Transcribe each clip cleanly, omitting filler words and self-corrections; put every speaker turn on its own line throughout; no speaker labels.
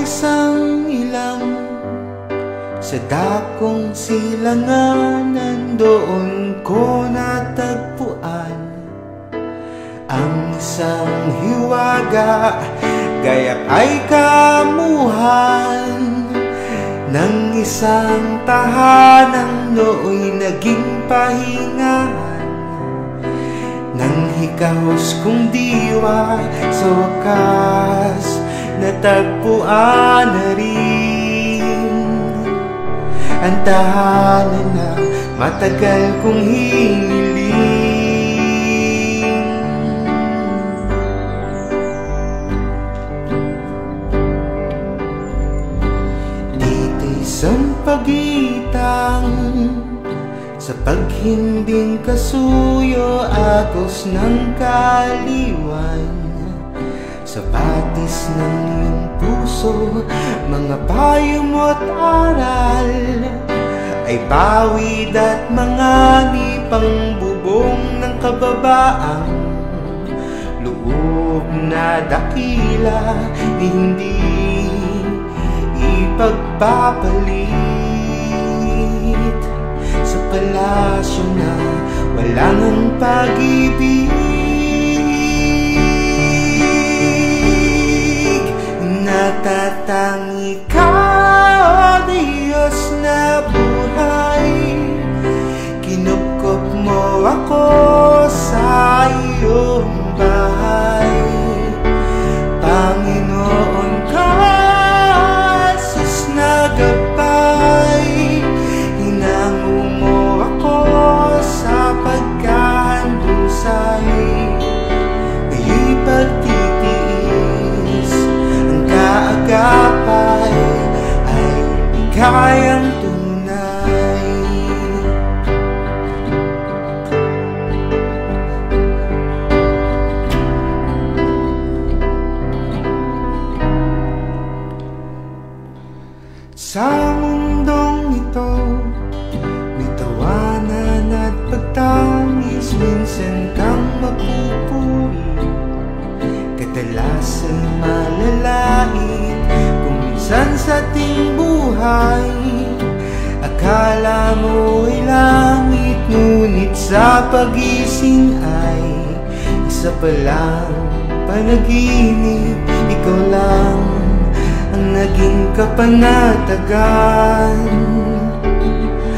isang ilang sa dakong silanganan, doon ko natagpuan ang isang hiwaga, gayak ay kamuhan ng isang tahanang nooy naging pahingahan ng hikahos kong diwa. Sa wakas natagpuan na rin ang tahanan na matagal kong hiniling. Dito'y sampagitan sa paghimbing kasuyo, agos ng kaliwan, sa batis ng iyong puso, mga payo mo't aral ay bawid at mga nipang bubong ng kababaang loob na dakila, hindi ipagpapalit sa palasyo na walang ang pag-ibig. Natatangi ka, O Diyos na buhay, kinupkop mo ako sa iyong bahay. Panginoon ka, Jesus na gabay, hinango mo ako sa pagkahandusay. Ngayon'y pagtitiis, ang kaagapay ay kayang tunay. Sa mundong ito, may tawanan at pagtamis, minsan kang mapupuri, kadalasa'y malalait. Kung minsan sa ating buhay akala mo ay langit, ngunit sa pagising ay isa palang panaginip. Ikaw lang ang naging kapanatagan,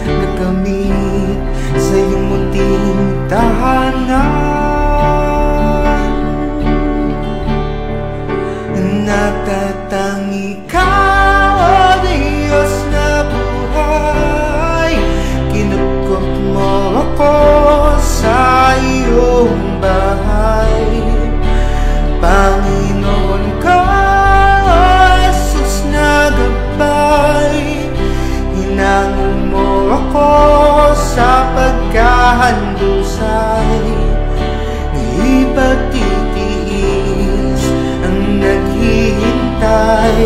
nakamit sa iyong munting tahanan. Natatangi ka, O Diyos na buhay, kinupkop mo ako sa iyong bahay. Panginoon ka, Jesus na gabay, hinango mo ako sa pagkahandusay. Ipagtitiis ang naghihintay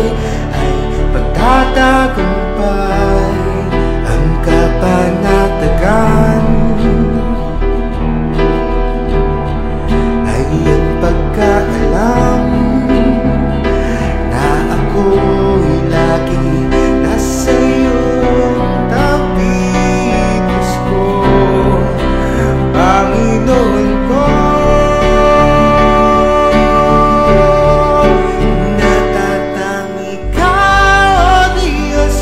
ay pagtatagumpay, ang kapanatagan ay ang pagkaalam na ako'y lagi nasa iyong tabi. Diyos ko, Panginoon ko, natatangi ka, O Diyos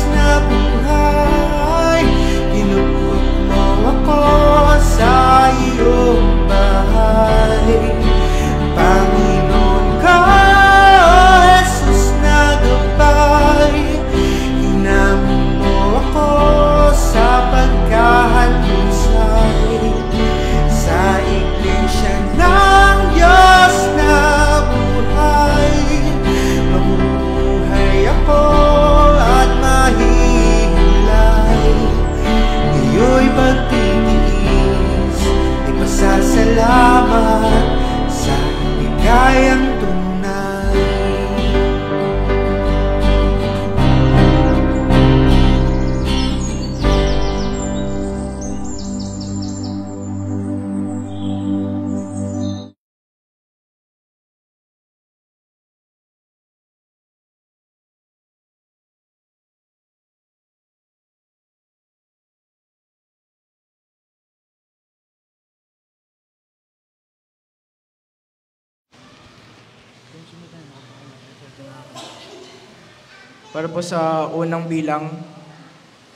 Para po sa unang bilang,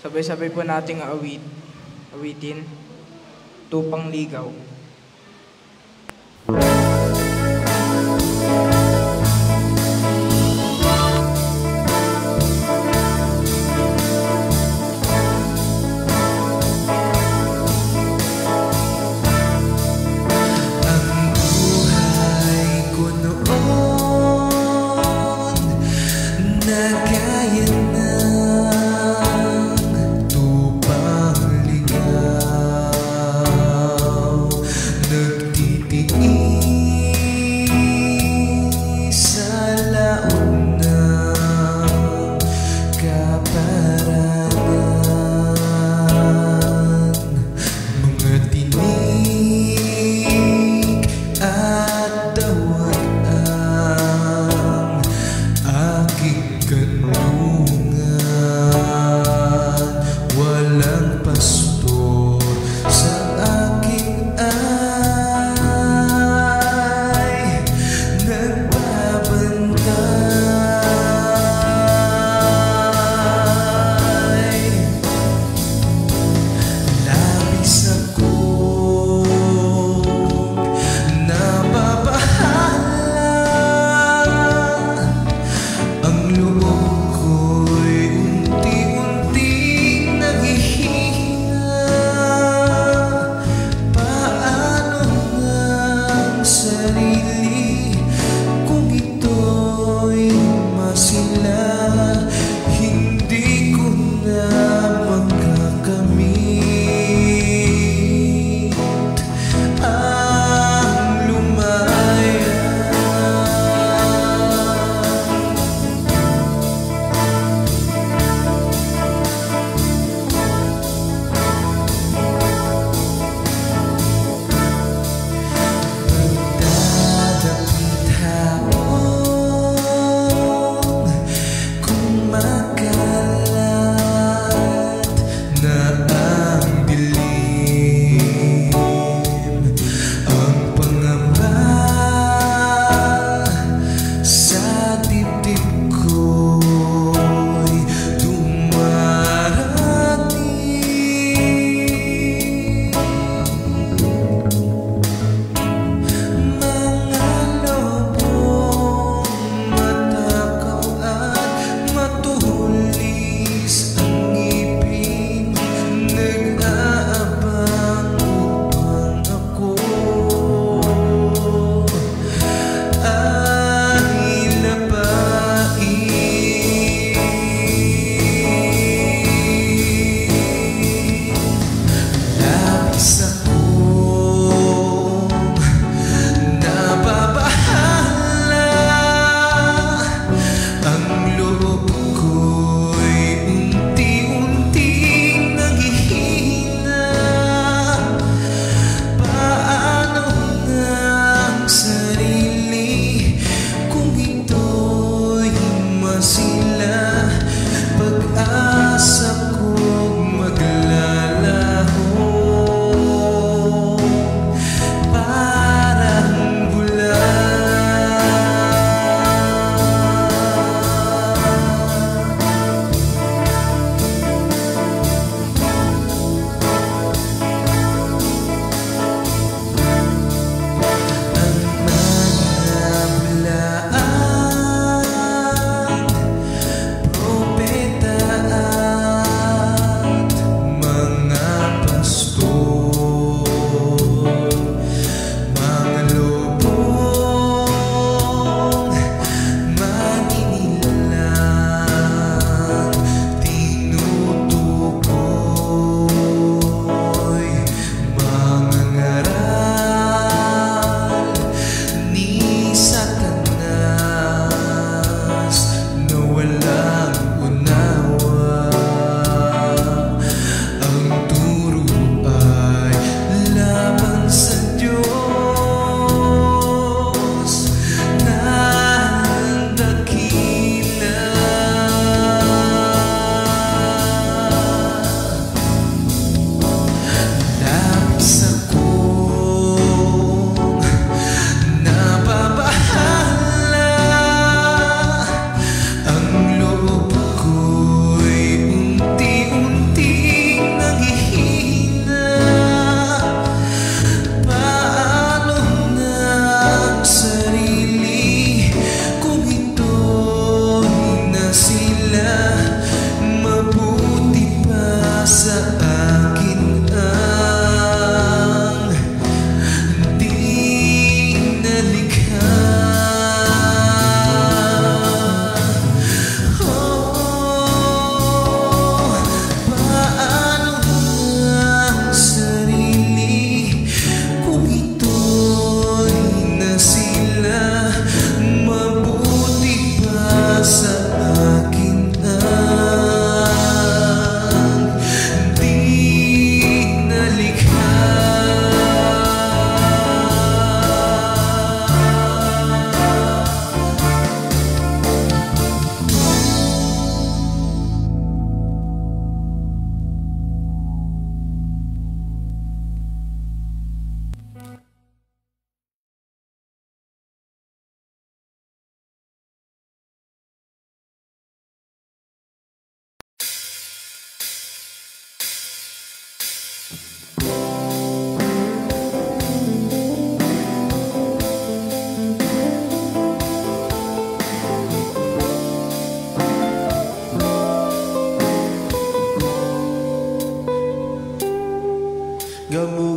sabay-sabay po nating awitin, Tupang Ligaw.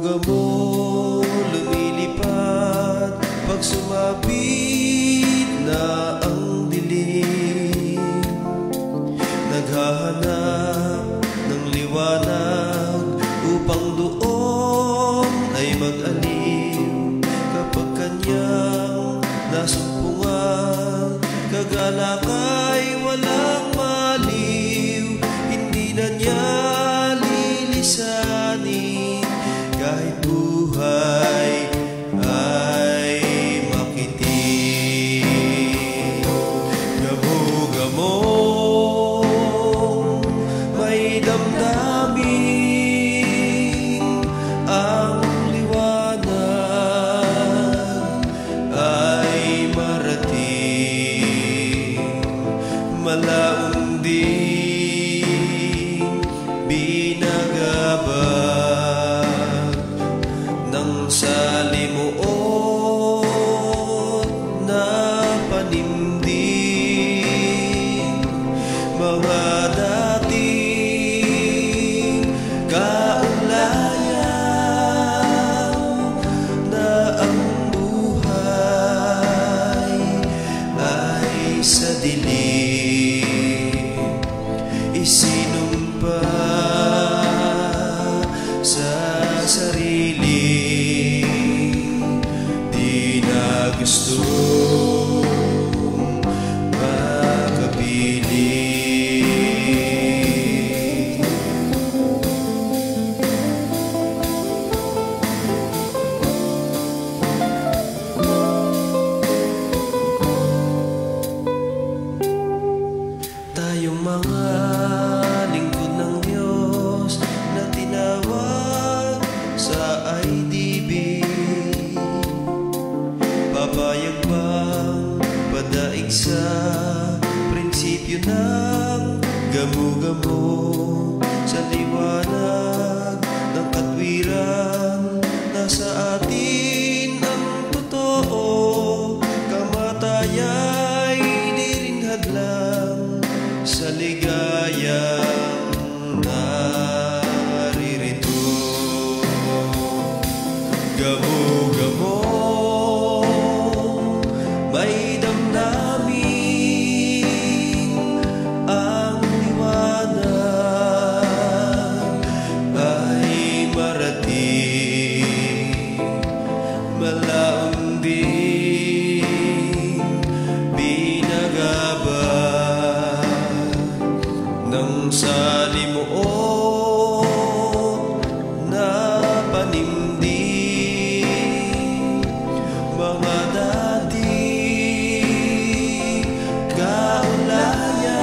Gamo-gamo lumilipad pag sumapit na ang dilim. Naghahanap ng liwanag upang doon ay mag-aliw. Kapag kanyang nasumpungan, kagalakay walang maliw. Hindi na niya lilisanin kahit buhay ay makitim. Gamo-gamo may damdamin, ang liwanag ay marating. Malaong ding binagabag ng salimuot na panimdim. Mga dating kaulayan na ang buhay ay sa dilim. Isinumpa sa sarili, di na gustong makabili. Tayong mga lingkod ng Diyos na tinawag sa IDB, papayag bang padaig sa prinsipyo ng gamo-gamo? Sa liwanag ng katwiran, nasa atin ang totoo. Kamataya'y di rin hadlang sa ligayang naririto. Gamo-gamo may damdamin, ang liwanag ay marating. Malaong ding binagabag ng salimuot na panimdim. Mga dating kaulayan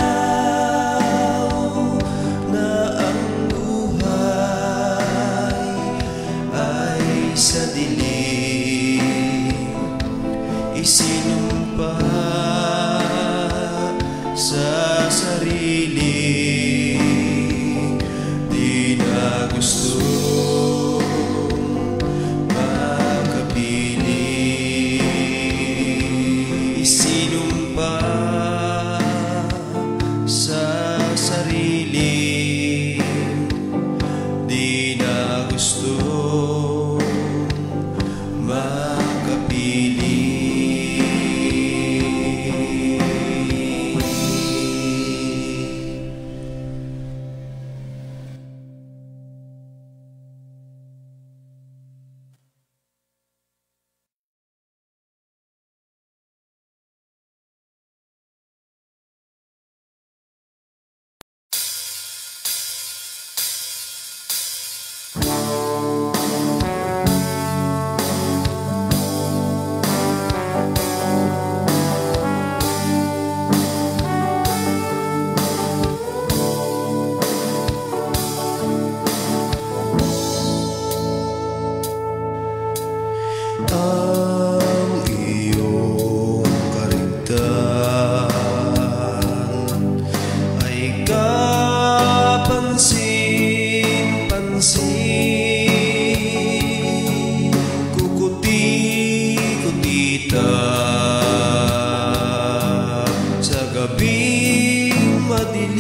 na ang buhay ay sa dilim. Isinumpa sa sarili, di na gustong makabili. Isinumpa sa sarili, di na gustong makapili. Ang iyong karigtan ay kapansin-pansin, kukuti-kutita sa gabing madilim.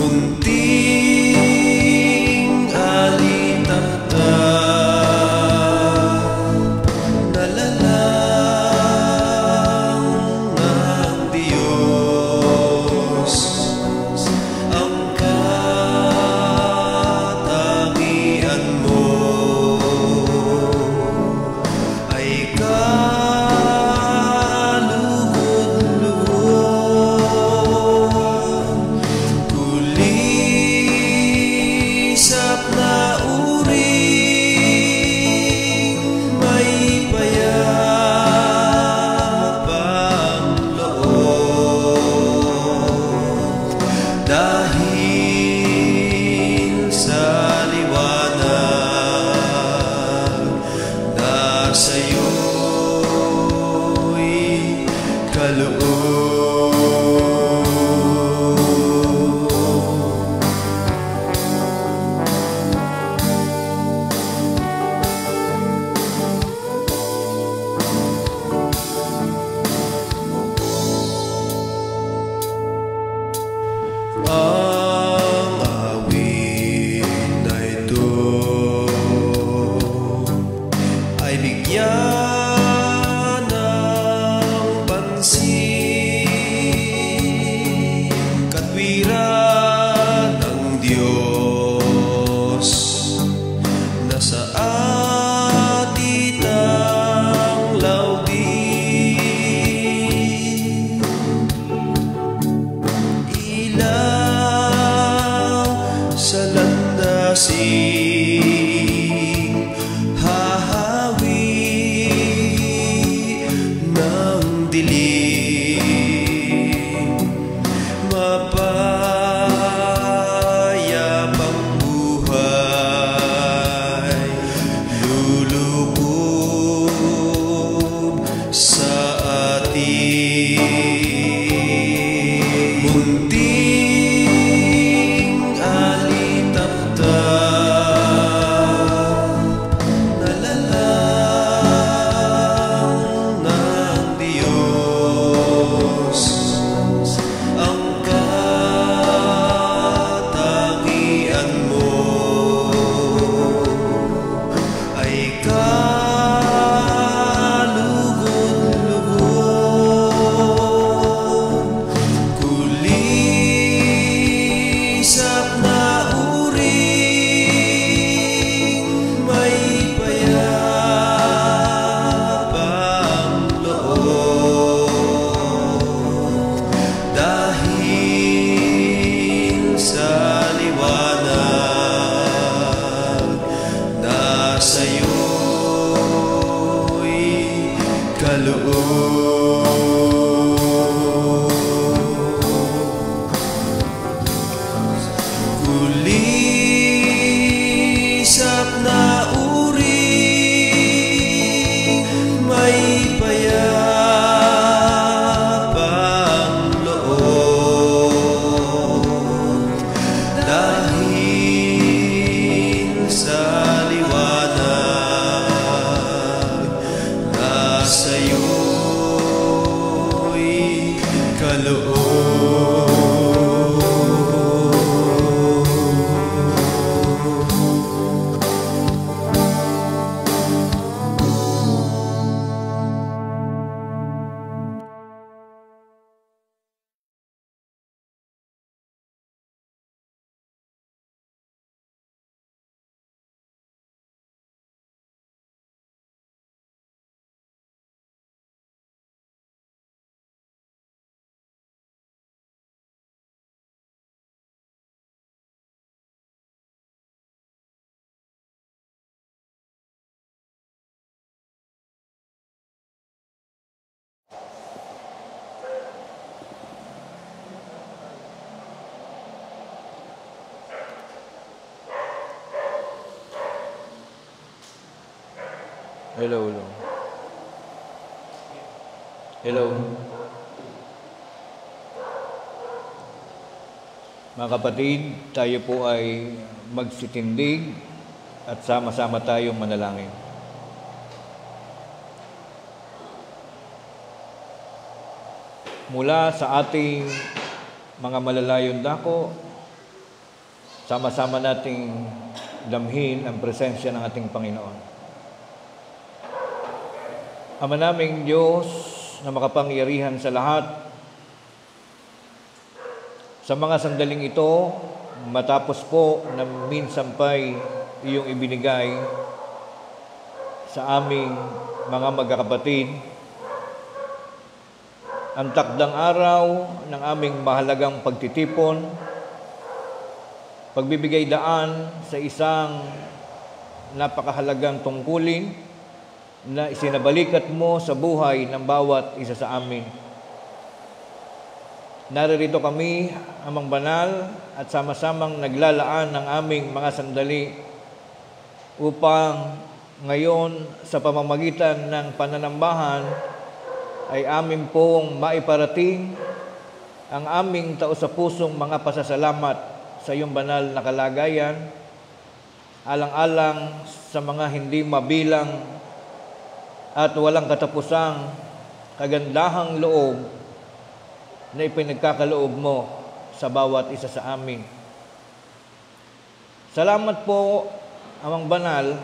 munting alitaptap, nalalang ng Diyos ang katangian mo ay kalugod-lugod, kulisap na uring may payapang loob, dahil sa liwanag na sa'yo'y kaloob. Ang awit na ito ay bigyan ng pansin, katwiran ng Diyos na sa atitang laudin, ilaw sa landasing hahawi ng dilim, mapayapang buhay lulukob sa atin. Munting alitaptap, nalalang ng Diyos ang katangian mo ay kalugod-lugod, kulisap na uring may payapang loob, dahil sa liwanag na sa'yo'y kaloob. Kulisap na uring may payapang loob, dahil sa liwanag na sa'yo'y kaloob.
Hello, hello. Hello. Mga kapatid, tayo po ay magsitindig at sama-sama tayong manalangin. Mula sa ating mga malalayong dako, sama-sama nating damhin ang presensya ng ating Panginoon. Ama naming Diyos na makapangyarihan sa lahat, sa mga sandaling ito, matapos po na minsan pa'y iyong ibinigay sa aming mga magkakapatid, ang takdang araw ng aming mahalagang pagtitipon, pagbibigay daan sa isang napakahalagang tungkulin na isinabalikat mo sa buhay ng bawat isa sa amin. Naririto kami, Amang Banal, at sama-samang naglalaan ng aming mga sandali upang ngayon sa pamamagitan ng pananambahan ay amin pong maiparating ang aming taos-pusong mga pasasalamat sa iyong banal na kalagayan, alang-alang sa mga hindi mabilang at walang katapusang kagandahang loob na ipinagkakaloob mo sa bawat isa sa amin. Salamat po, Amang Banal,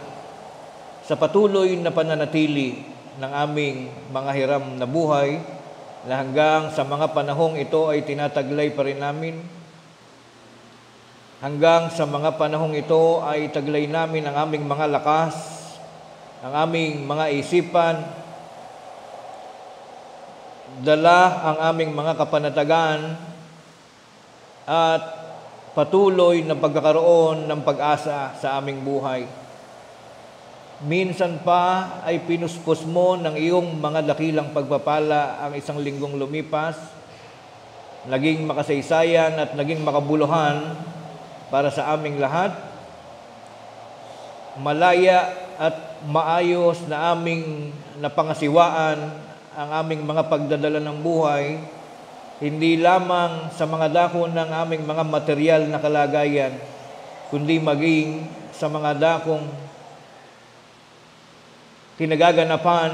sa patuloy na pananatili ng aming mga hiram na buhay na hanggang sa mga panahong ito ay tinataglay pa rin namin. Hanggang sa mga panahong ito ay taglay namin ang aming mga lakas, ang aming mga isipan, dala ang aming mga kapanatagan at patuloy na pagkakaroon ng pag-asa sa aming buhay. Minsan pa ay pinuspos mo ng iyong mga dakilang pagpapala ang isang linggong lumipas, naging makasaysayan at naging makabuluhan para sa aming lahat. Malaya at maayos na aming napangasiwaan ang aming mga pagdadala ng buhay, hindi lamang sa mga dako ng aming mga material na kalagayan, kundi maging sa mga dakong kinagaganapan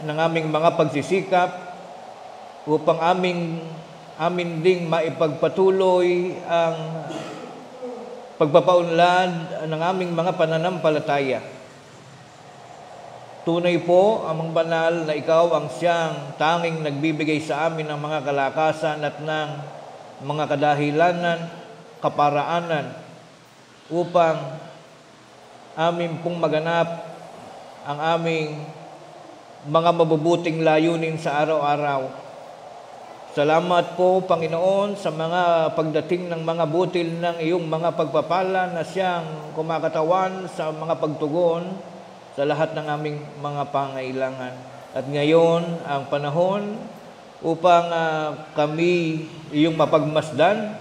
ng aming mga pagsisikap upang amin ding maipagpatuloy ang pagpapaunlad ng aming mga pananampalataya. Tunay po, Amang Banal, na ikaw ang siyang tanging nagbibigay sa amin ng mga kalakasan at ng mga kadahilanan, kaparaanan upang amin pong maganap ang aming mga mabubuting layunin sa araw-araw. Salamat po, Panginoon, sa mga pagdating ng mga butil ng iyong mga pagpapala na siyang kumakatawan sa mga pagtugon sa lahat ng aming mga pangailangan. At ngayon, ang panahon upang kami iyong mapagmasdan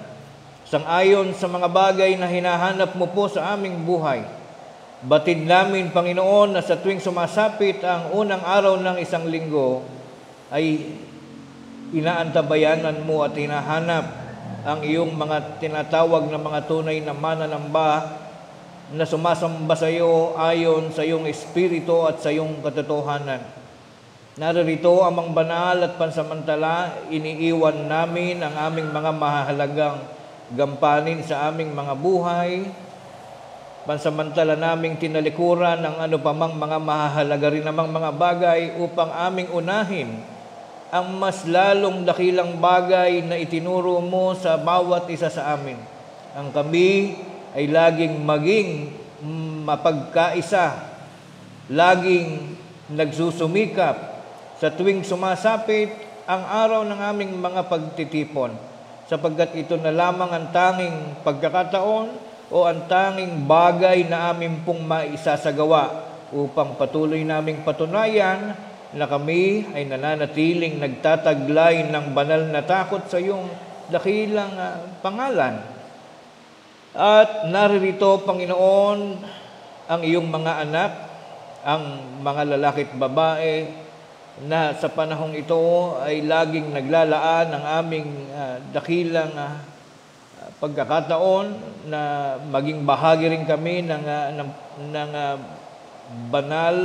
sang-ayon sa mga bagay na hinahanap mo po sa aming buhay. Batid namin, Panginoon, na sa tuwing sumasapit ang unang araw ng isang linggo, ay inaantabayanan mo at hinahanap ang iyong mga tinatawag na mga tunay na mananamba na sumasamba sa iyo ayon sa iyong espiritu at sa iyong katotohanan. Naririto, Amang Banal, at pansamantala, iniiwan namin ang aming mga mahalagang gampanin sa aming mga buhay. Pansamantala naming tinalikuran ang ano pamang mga mahalaga rin namang mga bagay upang aming unahin ang mas lalong dakilang bagay na itinuro mo sa bawat isa sa amin. Ang kami ay laging maging mapagkaisa, laging nagsusumikap sa tuwing sumasapit ang araw ng aming mga pagtitipon, sapagkat ito na lamang ang tanging pagkakataon o ang tanging bagay na amin pong maisasagawa upang patuloy naming patunayan na kami ay nananatiling nagtataglay ng banal na takot sa iyong dakilang pangalan. At naririto, Panginoon, ang iyong mga anak, ang mga lalaki at babae na sa panahong ito ay laging naglalaan ng aming dakilang pagkakataon na maging bahagi rin kami ng banal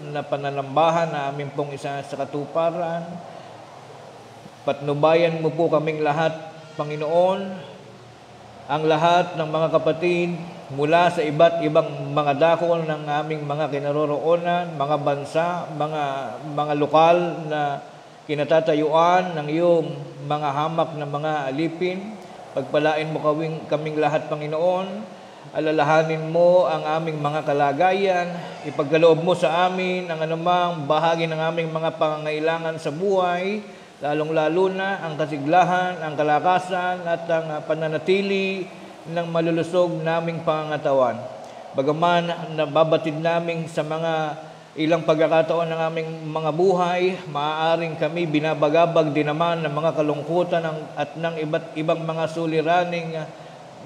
na pananambahan na amin pong isa sa katuparan. Patnubayan mo po kaming lahat, Panginoon, ang lahat ng mga kapatid mula sa iba't ibang mga dako ng aming mga kinaroroonan, mga bansa, mga lokal na kinatatayuan ng iyong mga hamak na mga alipin. Pagpalain mo kaming lahat, Panginoon. Alalahanin mo ang aming mga kalagayan. Ipagkaloob mo sa amin ang anumang bahagi ng aming mga pangangailangan sa buhay, lalong-lalo na ang kasiglahan, ang kalakasan at ang pananatili ng malulusog naming pangangatawan. Bagaman nababatid namin sa mga ilang pagkakataon ng aming mga buhay, maaaring kami binabagabag din naman ng mga kalungkutan at ng iba't ibang mga suliraning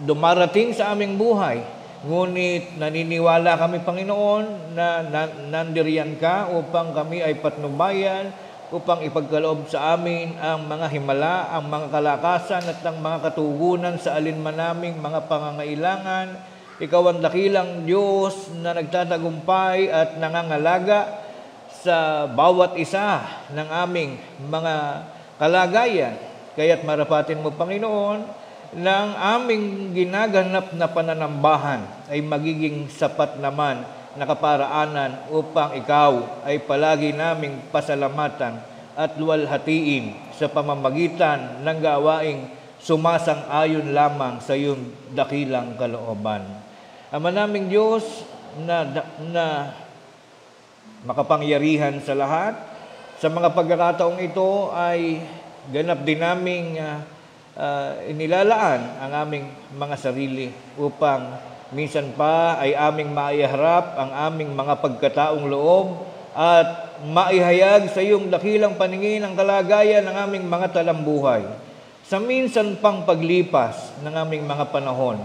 dumarating sa aming buhay. Ngunit naniniwala kami, Panginoon, na nandiriyan ka upang kami ay patnubayan, upang ipagkaloob sa amin ang mga himala, ang mga kalakasan at ang mga katugunan sa alinman naming mga pangangailangan. Ikaw ang dakilang Diyos na nagtatagumpay at nangangalaga sa bawat isa ng aming mga kalagayan. Kaya't marapatin mo, Panginoon, ng aming ginaganap na pananambahan ay magiging sapat naman na kaparaanan upang ikaw ay palagi naming pasalamatan at luwalhatiin sa pamamagitan ng gawaing sumasang-ayon lamang sa iyong dakilang kalooban. Ama naming Diyos na makapangyarihan sa lahat, sa mga pagkakataong ito ay ganap din naming inilalaan ang aming mga sarili upang minsan pa ay aming maiharap ang aming mga pagkataong loob at maihayag sa iyong dakilang paningin ang kalagayan ng aming mga talambuhay. Sa minsan pang paglipas ng aming mga panahon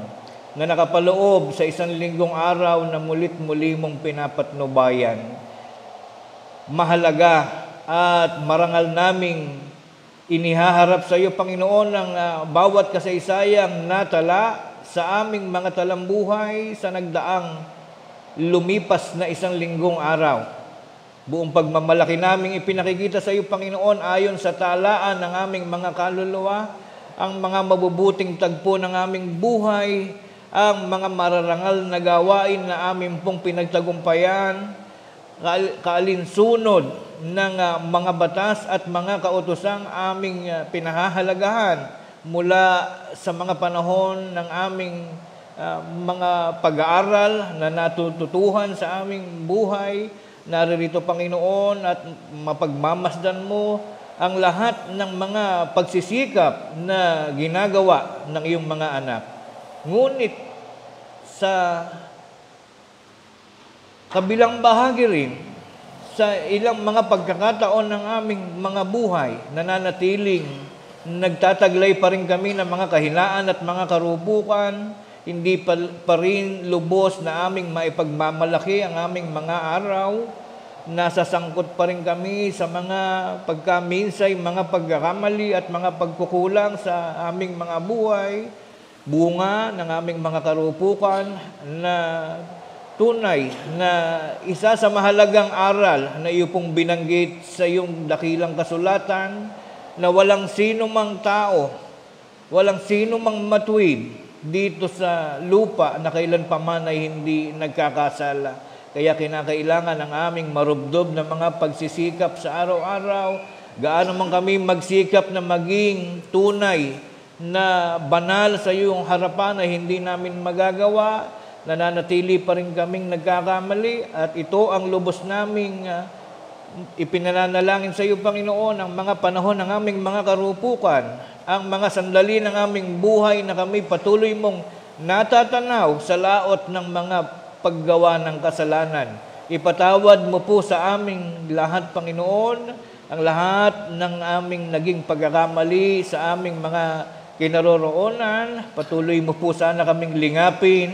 na nakapaloob sa 1 linggong araw na mulit-muli mong pinapatnubayan, mahalaga at marangal naming inihaharap sa iyo, Panginoon, ang bawat kasaysayang natala sa aming mga talambuhay sa nagdaang lumipas na 1 linggong araw. Buong pagmamalaki naming ipinakikita sa iyo, Panginoon, ayon sa talaan ng aming mga kaluluwa, ang mga mabubuting tagpo ng aming buhay, ang mga mararangal na gawain na aming pong pinagtagumpayan, kaalinsunod ng mga batas at mga kautosang aming pinahahalagahan mula sa mga panahon ng aming mga pag-aaral na natututuhan sa aming buhay. Naririto, Panginoon, at mapagmamasdan mo ang lahat ng mga pagsisikap na ginagawa ng iyong mga anak. Ngunit sa kabilang bahagi rin, sa ilang mga pagkakataon ng aming mga buhay, nananatiling nagtataglay pa rin kami ng mga kahinaan at mga karupukan, hindi pa rin lubos na aming maipagmamalaki ang aming mga araw, nasasangkot pa rin kami sa mga pagkaminsay, mga pagkakamali at mga pagkukulang sa aming mga buhay, bunga ng aming mga karupukan na tunay na isa sa mahalagang aral na iyo pong binanggit sa iyong dakilang kasulatan na walang sino mang tao, walang sino mang matuwid dito sa lupa na kailan pa man ay hindi nagkakasala. Kaya kinakailangan ang aming marubdob na mga pagsisikap sa araw-araw, gaano man kami magsikap na maging tunay na banal sa iyong harapan ay hindi namin magagawa, nananatili pa rin kaming nagkakamali at ito ang lubos naming ipinananalangin sa iyo, Panginoon, ang mga panahon ng aming mga karupukan, ang mga sandali ng aming buhay na kami patuloy mong natatanaw sa laot ng mga paggawa ng kasalanan. Ipatawad mo po sa aming lahat, Panginoon, ang lahat ng aming naging pagkakamali sa aming mga kinaroroonan. Patuloy mo po sana kaming lingapin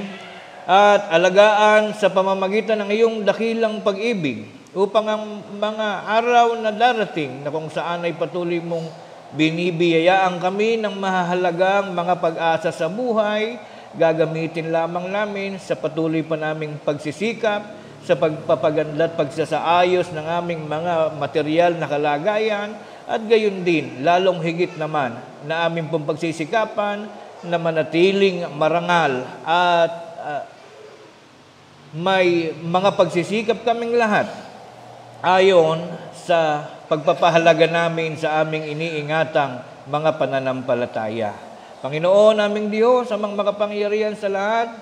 at alagaan sa pamamagitan ng iyong dakilang pag-ibig upang ang mga araw na darating na kung saan ay patuloy mong binibiyayaan kami ng mahahalagang mga pag-asa sa buhay, gagamitin lamang namin sa patuloy pa naming pagsisikap, sa pagpapaganda at pagsasaayos ng aming mga material na kalagayan, at gayon din, lalong higit naman na aming pong pagsisikapan na manatiling marangal at may mga pagsisikap kaming lahat ayon sa pagpapahalaga namin sa aming iniingatang mga pananampalataya. Panginoon naming Diyos, amang makapangyarihan sa lahat,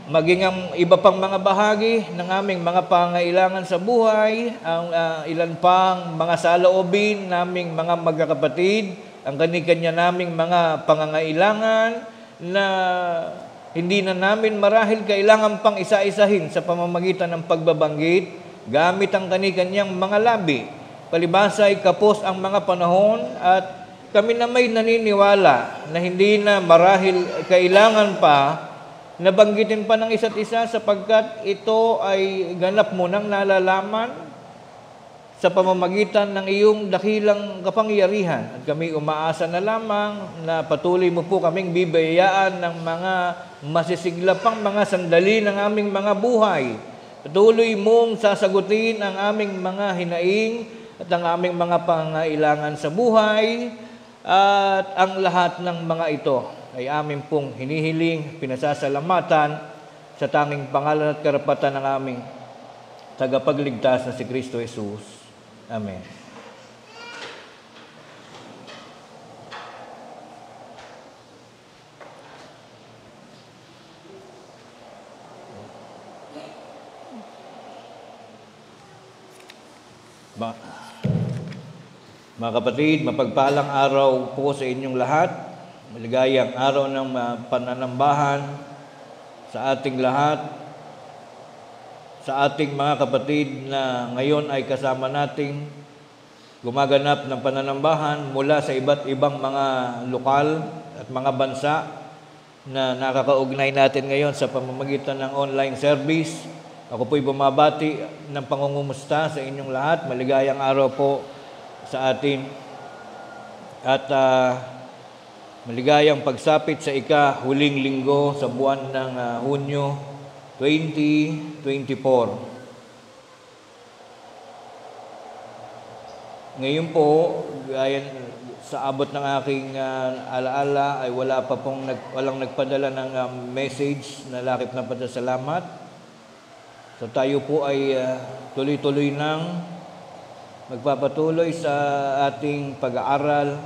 maging ang iba pang mga bahagi ng aming mga pangailangan sa buhay, ang ilan pang mga saloobin naming mga magkakapatid, ang kanya-kanya naming mga pangangailangan na hindi na namin marahil kailangan pang isa-isahin sa pamamagitan ng pagbabanggit gamit ang kanya-kanyang mga labi. Palibasa ay kapos ang mga panahon at kami na may naniniwala na hindi na marahil kailangan pa nabanggitin pa ng isa't isa sapagkat ito ay ganap mo nang nalalaman sa pamamagitan ng iyong dakilang kapangyarihan. At kami umaasa na lamang na patuloy mo po kaming bibiyayaan ng mga masisigla pang mga sandali ng aming mga buhay. Patuloy mong sasagutin ang aming mga hinaing at ang aming mga pangailangan sa buhay. At ang lahat ng mga ito ay amin pong hinihiling, pinasasalamatan sa tanging pangalan at karapatan ng aming tagapagligtas na si Kristo Jesus. Amen. Mga kapatid, mapagpalang araw po sa inyong lahat. Maligayang araw ng pananambahan sa ating lahat, sa ating mga kapatid na ngayon ay kasama nating gumaganap ng pananambahan mula sa iba't ibang mga lokal at mga bansa na nakakaugnay natin ngayon sa pamamagitan ng online service. Ako po'y bumabati ng pangungumusta sa inyong lahat. Maligayang araw po sa atin at maligayang pagsapit sa ika-huling linggo sa buwan ng Hunyo 2024. Ngayon po, gaya sa abot ng aking alaala ay walang nagpadala ng message na lakip na pasasalamat. So tayo po ay tuloy-tuloy nang magpapatuloy sa ating pag-aaral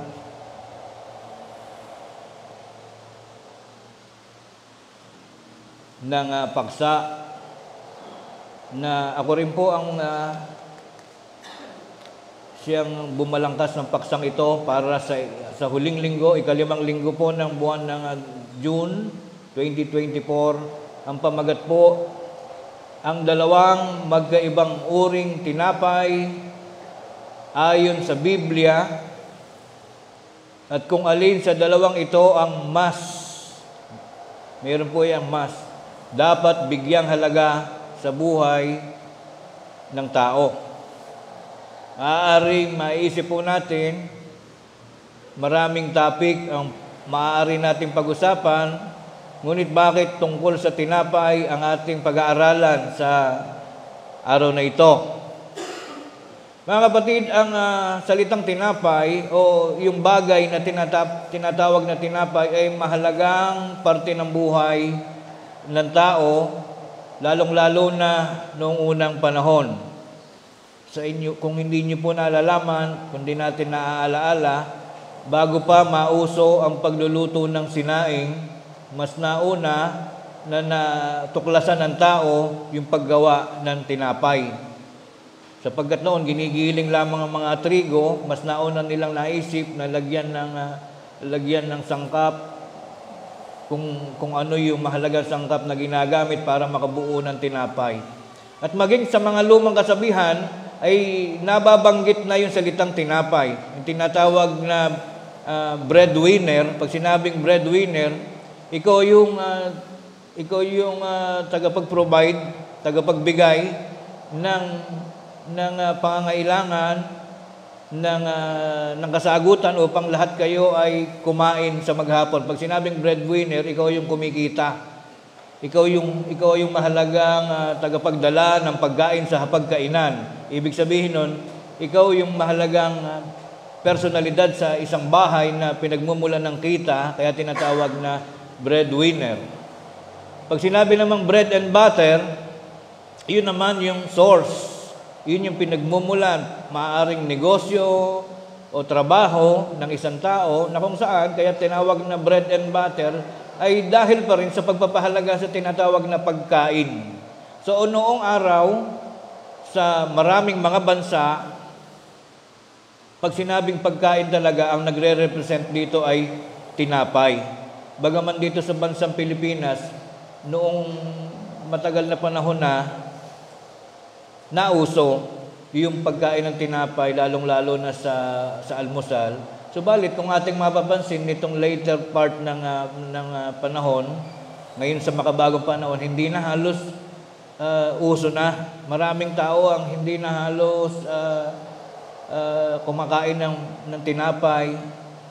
ng paksa na ako rin po ang siyang bumalangkas ng paksang ito para sa huling linggo, ikalimang linggo po ng buwan ng June 2024. Ang pamagat po, ang dalawang magkaibang uring tinapay ayon sa Biblia at kung alin sa dalawang ito ang mas, meron po yung mas, dapat bigyang halaga sa buhay ng tao. Maaaring maisip po natin, maraming topic ang maaari nating pag-usapan, ngunit bakit tungkol sa tinapay ang ating pag-aaralan sa araw na ito? Mga kapatid, ang salitang tinapay o yung bagay na tinatawag na tinapay ay mahalagang parte ng buhay ng tao, lalong-lalo na noong unang panahon. Sa inyo, kung hindi nyo po nalalaman, kung di natin naaalaala, bago pa mauso ang pagluluto ng sinaing, mas nauna na natuklasan ng tao yung paggawa ng tinapay. Sapagkat noon, ginigiling lamang ang mga trigo, mas nauna nilang naisip na lagyan ng sangkap, kung ano yung mahalagang sangkap na ginagamit para makabuo ng tinapay. At maging sa mga lumang kasabihan, ay nababanggit na yung salitang tinapay. Yung tinatawag na breadwinner, pag sinabing breadwinner, ikaw yung tagapag-provide, tagapagbigay ng pangangailangan ng kasagutan upang lahat kayo ay kumain sa maghapon. Pag sinabing breadwinner, ikaw yung kumikita. Ikaw yung mahalagang tagapagdala ng pagkain sa hapagkainan. Ibig sabihin nun, ikaw yung mahalagang personalidad sa isang bahay na pinagmumulan ng kita, kaya tinatawag na breadwinner. Pag sinabi namang bread and butter, yun naman yung source. Yun yung pinagmumulan, maaaring negosyo o trabaho ng isang tao na kung saan, kaya tinawag na bread and butter, ay dahil pa rin sa pagpapahalaga sa tinatawag na pagkain. So noong araw, sa maraming mga bansa, pag sinabing pagkain talaga, ang nagre-represent dito ay tinapay. Bagaman dito sa bansang Pilipinas, noong matagal na panahon na, nauso yung pagkain ng tinapay, lalong-lalo na sa almusal. Subalit, kung ating mapapansin, nitong later part ng panahon, ngayon sa makabagong panahon, hindi na halos uso na. Maraming tao ang hindi na halos kumakain ng tinapay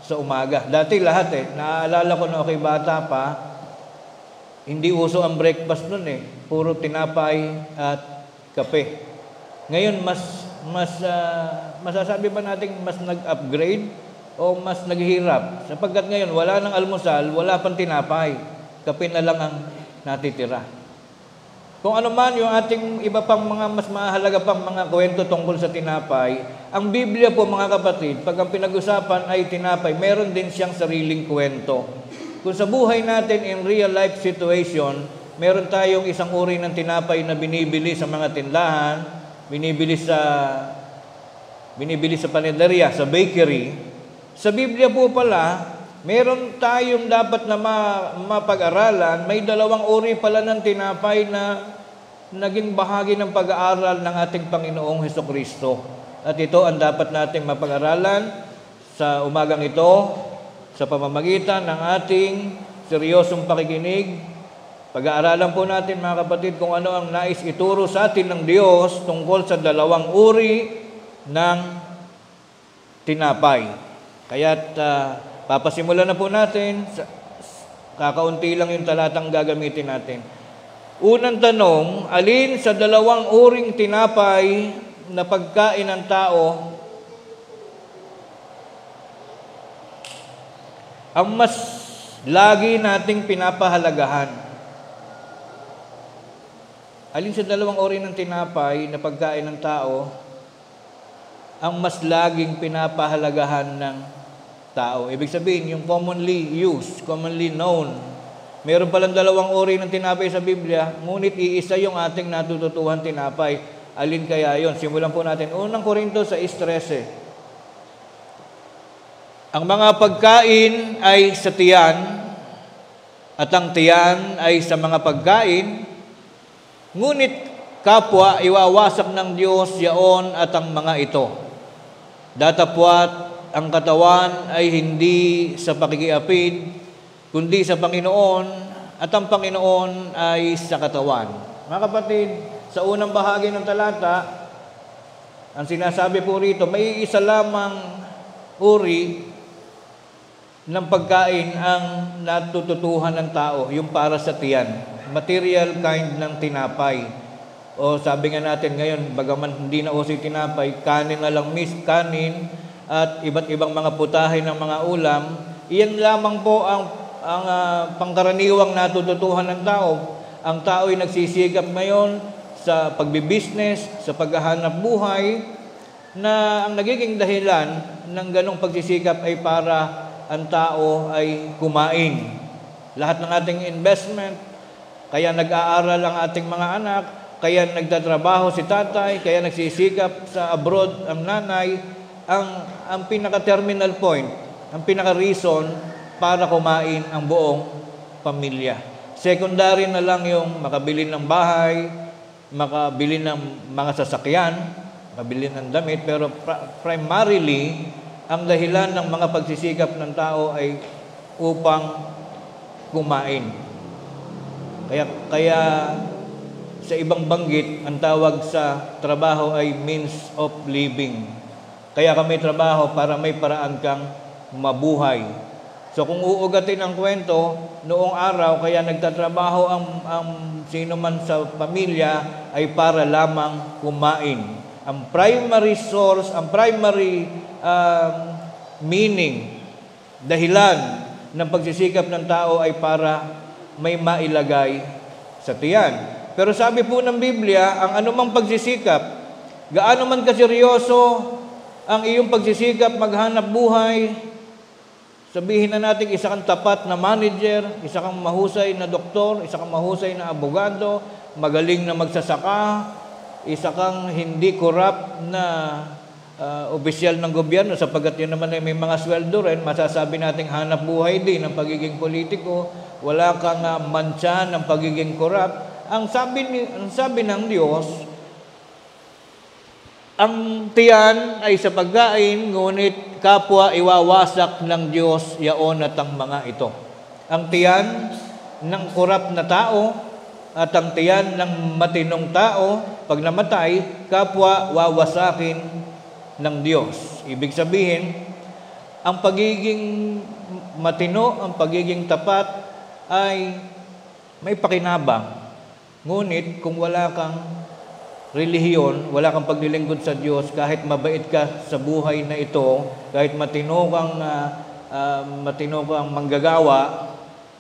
sa umaga. Dati lahat naaalala ko na ako'y bata pa, hindi uso ang breakfast nun puro tinapay at kape. Ngayon masasabi ba natin mas nag-upgrade o mas naghihirap? Sapagkat ngayon wala nang almusal, wala pang tinapay, kape na lang ang natitira. Kung ano man yung ating iba pang mga mas mahalaga pang mga kwento tungkol sa tinapay, ang Biblia po mga kapatid, pag ang pinag-usapan ay tinapay, meron din siyang sariling kwento. Kung sa buhay natin in real life situation, meron tayong isang uri ng tinapay na binibili sa mga tindahan, binibili sa panedarya, sa bakery. Sa Biblia po pala, meron tayong dapat na mapag-aralan. May dalawang uri pala ng tinapay na naging bahagi ng pag-aaral ng ating Panginoong Hesukristo. At ito ang dapat nating mapag-aralan sa umagang ito sa pamamagitan ng ating seryosong pakikinig. Pag-aaralan po natin mga kapatid kung ano ang nais ituro sa atin ng Diyos tungkol sa dalawang uri ng tinapay. Kaya't papasimulan na po natin, kakaunti lang yung talatang gagamitin natin. Unang tanong, alin sa dalawang uring tinapay na pagkain ng tao ang mas lagi nating pinapahalagahan? Alin sa dalawang uri ng tinapay na pagkain ng tao ang mas laging pinapahalagahan ng tao? Ibig sabihin, yung commonly used, commonly known. Meron palang dalawang uri ng tinapay sa Biblia, ngunit iisa yung ating natututuhan tinapay. Alin kaya yon? Simulan po natin. Unang Korinto 6:13. Ang mga pagkain ay sa tiyan, at ang tiyan ay sa mga pagkain, ngunit kapwa iwawasak ng Diyos yaon at ang mga ito. Datapwat ang katawan ay hindi sa pakikiapid, kundi sa Panginoon, at ang Panginoon ay sa katawan. Mga kapatid, sa unang bahagi ng talata, ang sinasabi po rito, may isa lamang uri ng pagkain ang natututuhan ng tao, yung para sa tiyan, material kind ng tinapay. O sabi nga natin ngayon, bagaman hindi na uso tinapay, kanin na lang, kanin at iba't ibang mga putahe ng mga ulam, iyan lamang po ang pangkaraniwang natututuhan ng tao. Ang tao ay nagsisigap ngayon sa pagbibusiness, sa paghahanap buhay, na ang nagiging dahilan ng ganong pagsisikap ay para ang tao ay kumain. Lahat ng ating investment, kaya nag-aaral ang ating mga anak, kaya nagtatrabaho si tatay, kaya nagsisikap sa abroad ang nanay, ang pinaka-terminal point, ang pinaka-reason para kumain ang buong pamilya. Secondary na lang yung makabili ng bahay, makabili ng mga sasakyan, makabili ng damit, pero primarily, ang dahilan ng mga pagsisikap ng tao ay upang kumain. Kaya sa ibang banggit, ang tawag sa trabaho ay means of living. Kaya kami trabaho para may paraan kang mabuhay. So kung uugatin ang kwento, noong araw, kaya nagtatrabaho ang sino man sa pamilya ay para lamang kumain. Ang primary source, ang primary meaning, dahilan ng pagsisikap ng tao ay para may mailagay sa tiyan. Pero sabi po ng Biblia, ang anumang pagsisikap, gaano man kaseryoso ang iyong pagsisikap maghanap buhay, sabihin na natin isa kang tapat na manager, isa kang mahusay na doktor, isa kang mahusay na abogado, magaling na magsasaka, isa kang hindi corrupt na opisyal ng gobyerno, sapagkat yun naman ay may mga sweldo rin, masasabi nating hanap buhay din ng pagiging politiko, wala kang mantsa ng pagiging corrupt. Ang sabi ng Diyos, ang tiyan ay sa pagkain, ngunit kapwa iwawasak ng Diyos yaon at ang mga ito. Ang tiyan ng corrupt na tao at ang tiyan ng matinong tao, pag namatay, kapwa wawasakin ng Diyos. Ibig sabihin, ang pagiging matino, ang pagiging tapat ay may pakinabang. Ngunit kung wala kang relihiyon, wala kang paglilingkod sa Diyos, kahit mabait ka sa buhay na ito, kahit matino kang manggagawa,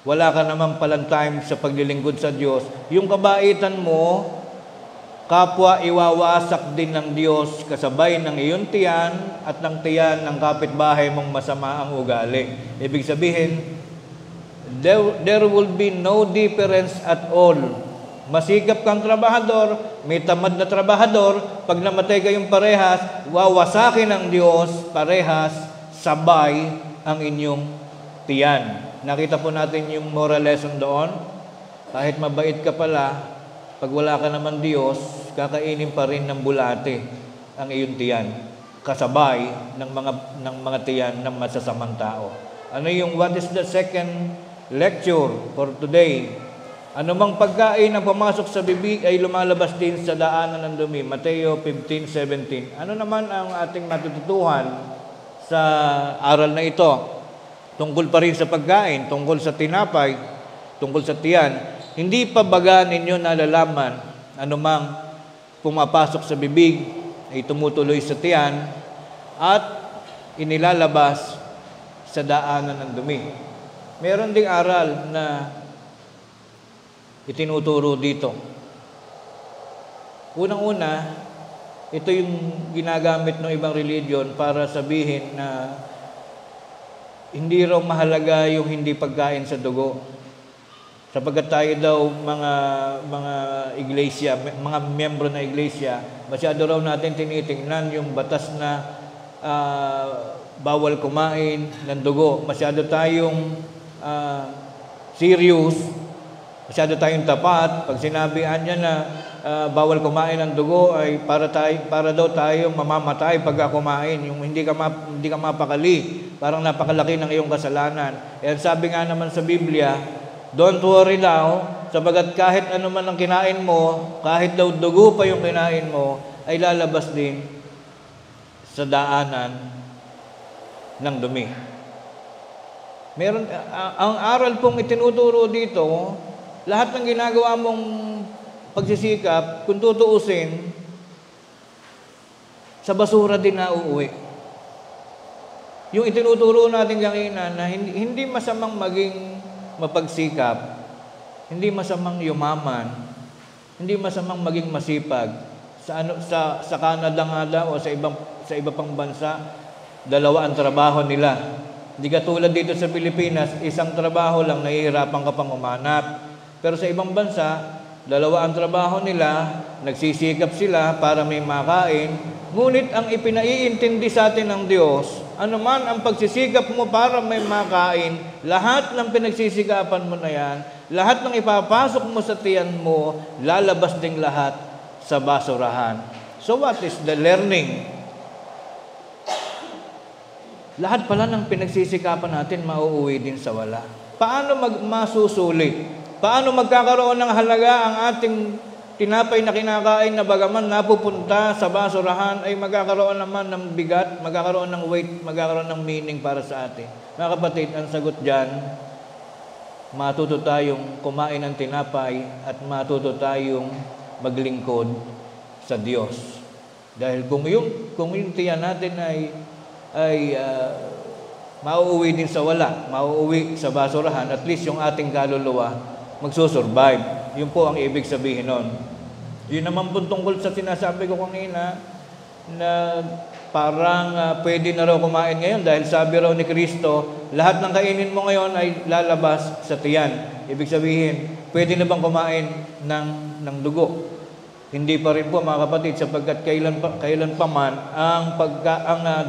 wala ka naman palang time sa paglilingkod sa Diyos, yung kabaitan mo, kapwa iwawasak din ng Diyos kasabay ng iyong tiyan at ng tiyan ng kapitbahay mong masama ang ugali. Ibig sabihin, there will be no difference at all. Masikap kang trabahador, may tamad na trabahador, pag namatay kayong parehas, wawasakin ng Diyos, parehas, sabay ang inyong tiyan. Nakita po natin yung moral lesson doon. Kahit mabait ka pala, pag wala ka naman Diyos, kakainin pa rin ng bulate ang iyong tiyan, kasabay ng mga tiyan ng masasamang tao. What is the second lecture for today? Anumang pagkain na pumasok sa bibig ay lumalabas din sa daanan ng dumi. Mateo 15:17. Ano naman ang ating matututuhan sa aral na ito? Tungkol pa rin sa pagkain, tungkol sa tinapay, tungkol sa tiyan. Hindi pa baga ninyo nalalaman anumang pumapasok sa bibig ay tumutuloy sa tiyan at inilalabas sa daanan ng dumi. Meron ding aral na itinuturo dito. Unang-una, ito yung ginagamit ng ibang religion para sabihin na hindi raw mahalaga yung hindi pagkain sa dugo. Sapagkat tayo daw mga iglesia, mga miyembro na iglesia, masyado raw natin tinitingnan yung batas na bawal kumain ng dugo. Masyado tayong serious, masyado tayong tapat. Pag sinabihan niya na bawal kumain ng dugo ay para daw tayo mamamatay pagka kumain. Yung hindi ka mapakali, parang napakalaki ng iyong kasalanan. And sabi nga naman sa Biblia, don't worry daw, sabagat kahit ano man ang kinain mo, kahit daw dugo pa yung kinain mo, ay lalabas din sa daanan ng dumi. Ang aral pong itinuturo dito, lahat ng ginagawa mong pagsisikap, kung tutuusin, sa basura din na uuwi. Yung itinuturo natin kanina na hindi masamang maging mapagsikap, hindi masamang yumaman, hindi masamang maging masipag. Sa Canada nga daw o sa iba pang bansa, 2 ang trabaho nila. Hindi katulad dito sa Pilipinas, isang trabaho lang, nahihirapan ka pang umanap. Pero sa ibang bansa, 2 ang trabaho nila, nagsisikap sila para may makain. Ngunit ang ipinaiintindi sa atin ng Diyos, anuman ang pagsisikap mo para may makain, lahat ng pinagsisikapan mo na yan, lahat ng ipapasok mo sa tiyan mo, lalabas ding lahat sa basurahan. So what is the learning? Lahat pala ng pinagsisikapan natin mauuwi din sa wala. Paano masusulit? Paano magkakaroon ng halaga ang ating tinapay na kinakain na bagaman napupunta sa basurahan ay magkakaroon naman ng bigat, magkakaroon ng weight, magkakaroon ng meaning para sa atin. Mga kapatid, ang sagot dyan, matuto tayong kumain ng tinapay at matuto tayong maglingkod sa Diyos. Dahil kung yung tiyan natin ay mauuwi din sa wala, mauuwi sa basurahan, at least yung ating kaluluwa magsusurvive. Yun po ang ibig sabihin nun. Yun naman po tungkol sa sinasabi ko kanina, na parang pwede na raw kumain ngayon dahil sabi raw ni Kristo, lahat ng kainin mo ngayon ay lalabas sa tiyan. Ibig sabihin, pwede na bang kumain ng dugo? Hindi pa rin po mga kapatid, sapagkat kailan pa man ang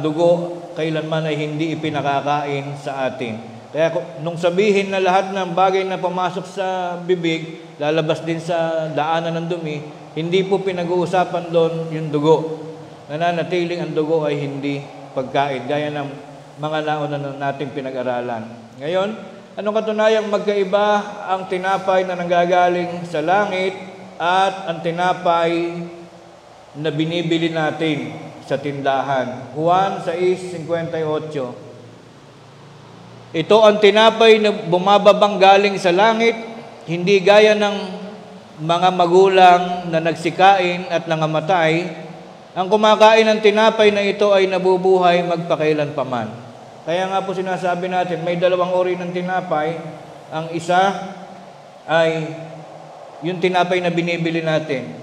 dugo kailanman ay hindi ipinakakain sa atin. Kaya nung sabihin na lahat ng bagay na pumasok sa bibig, lalabas din sa daanan ng dumi, hindi po pinag-uusapan doon yung dugo. Nananatiling ang dugo ay hindi pagkain, gaya ng mga nauna na nating pinag-aralan. Ngayon, anong katunayang magkaiba ang tinapay na nanggagaling sa langit at ang tinapay na binibili natin sa tindahan? Juan 6:58. Ito ang tinapay na bumababang galing sa langit, hindi gaya ng mga magulang na nagsikain at nangamatay. Ang kumakain ng tinapay na ito ay nabubuhay magpakailanpaman. Kaya nga po sinasabi natin, may dalawang uri ng tinapay. Ang isa ay yung tinapay na binibili natin.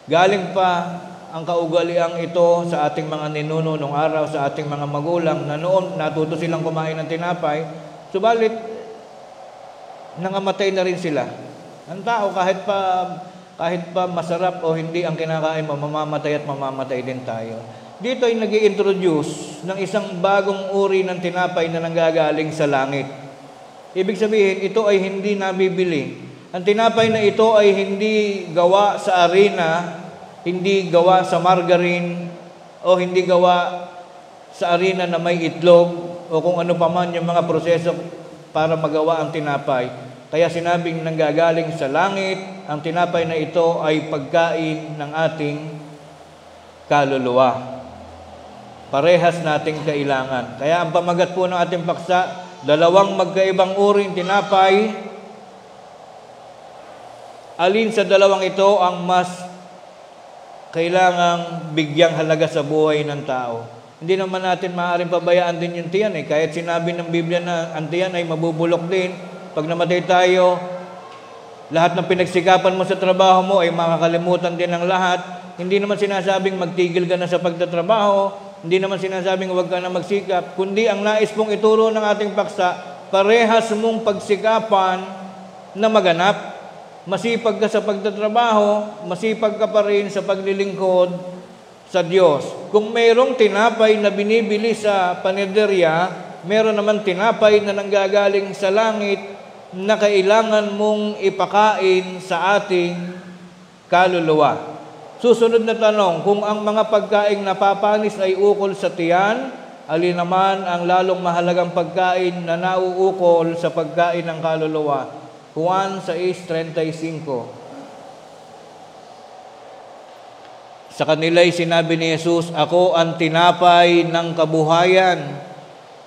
Galing pa ang kaugaliang ito sa ating mga ninuno nung araw, sa ating mga magulang, na noon natuto silang kumain ng tinapay, subalit nangamatay na rin sila. Ang tao kahit pa masarap o hindi ang kinakain mo, mamamatay at mamamatay din tayo. Dito ay nag-i-introduce ng isang bagong uri ng tinapay na nanggagaling sa langit. Ibig sabihin, ito ay hindi nabibili. Ang tinapay na ito ay hindi gawa sa arena, hindi gawa sa margarine, o hindi gawa sa arena na may itlog, o kung ano pa man yung mga proseso para magawa ang tinapay. Kaya sinabing nanggagaling sa langit, ang tinapay na ito ay pagkain ng ating kaluluwa. Parehas nating kailangan. Kaya ang pamagat po ng ating paksa, dalawang magkaibang uring tinapay. Alin sa dalawang ito ang mas kailangang bigyang halaga sa buhay ng tao? Hindi naman natin maaaring pabayaan din yung tiyan eh. Kahit sinabi ng Biblia na ang tiyan ay mabubulok din, pag namatay tayo, lahat ng pinagsikapan mo sa trabaho mo ay makakalimutan din ng lahat. Hindi naman sinasabing magtigil ka na sa pagtatrabaho, hindi naman sinasabing huwag ka na magsikap, kundi ang nais pong ituro ng ating paksa, parehas mong pagsikapan na maganap. Masipag ka sa pagtatrabaho, masipag ka pa rin sa paglilingkod sa Diyos. Kung mayroong tinapay na binibili sa panederya, meron naman tinapay na nanggagaling sa langit na kailangan mong ipakain sa ating kaluluwa. Susunod na tanong, kung ang mga pagkaing napapanis ay ukol sa tiyan, alin naman ang lalong mahalagang pagkain na nauukol sa pagkain ng kaluluwa? Juan 6:35. Sa kanila'y sinabi ni Jesus, "Ako ang tinapay ng kabuhayan.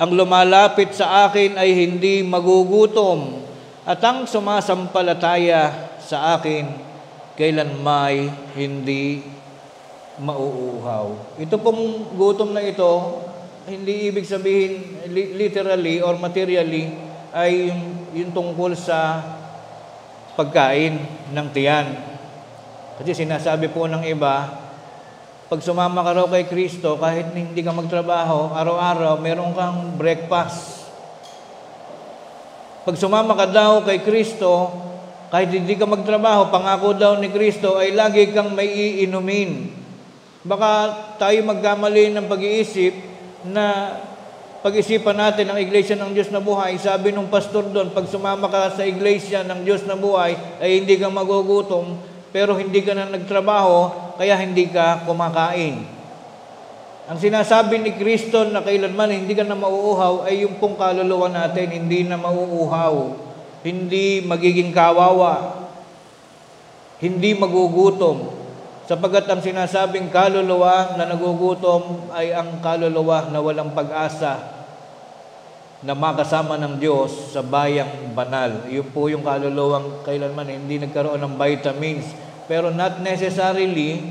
Ang lumalapit sa akin ay hindi magugutom, at ang sumasampalataya sa akin kailanmay hindi mauuhaw." Ito pong gutom na ito, hindi ibig sabihin literally or materially ay yung tungkol sa pagkain ng tiyan. Kasi sinasabi po ng iba, pag sumama ka raw kay Kristo, kahit hindi ka magtrabaho, araw-araw, meron kang breakfast. Pag sumama ka daw kay Kristo, kahit hindi ka magtrabaho, pangako daw ni Kristo ay lagi kang may iinumin. Baka tayo magkamali ng pag-iisip na pag-isipan natin ang Iglesia ng Diyos na Buhay. Sabi nung pastor doon, pag sumama ka sa Iglesia ng Diyos na Buhay, ay hindi ka magugutom, pero hindi ka na nagtrabaho, kaya hindi ka kumakain. Ang sinasabi ni Kristo na kailanman hindi ka na mauuhaw ay yung pong kaluluwa natin, hindi na mauuhaw, hindi magiging kawawa, hindi magugutom. Sapagkat ang sinasabing kaluluwa na nagugutom ay ang kaluluwa na walang pag-asa na makasama ng Diyos sa bayang banal. Yun po yung kaluluwang kailanman hindi nagkaroon ng vitamins. Pero not necessarily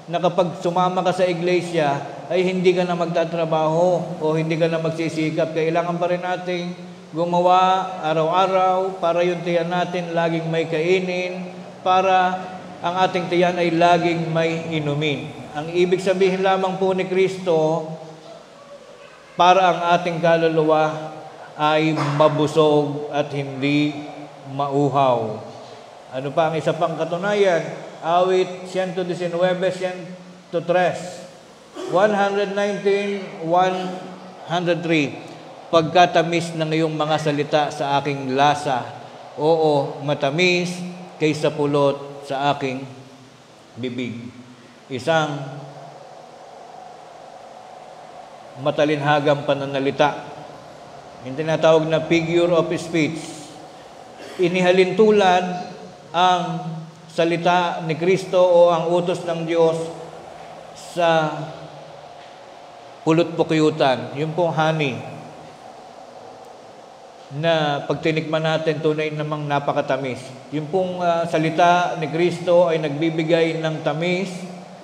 na kapag sumama ka sa iglesia ay hindi ka na magtatrabaho o hindi ka na magsisikap. Kailangan pa rin nating gumawa araw-araw para yung tiyan natin laging may kainin, para ang ating tiyan ay laging may inumin. Ang ibig sabihin lamang po ni Kristo, para ang ating kaluluwa ay mabusog at hindi mauhaw. Ano pa ang isa pang katunayan? Awit 119, 103. 119, 103. Pagkatamis ng iyong mga salita sa aking lasa, oo, matamis kaysa pulot sa aking bibig. Isang matalinhagang pananalita. Yung tinatawag na figure of speech. Inihalintulad ang salita ni Kristo o ang utos ng Diyos sa pulot-pukyutan. Yung pong honey na pag tinikman natin tunay namang napakatamis. Yung pong salita ni Kristo ay nagbibigay ng tamis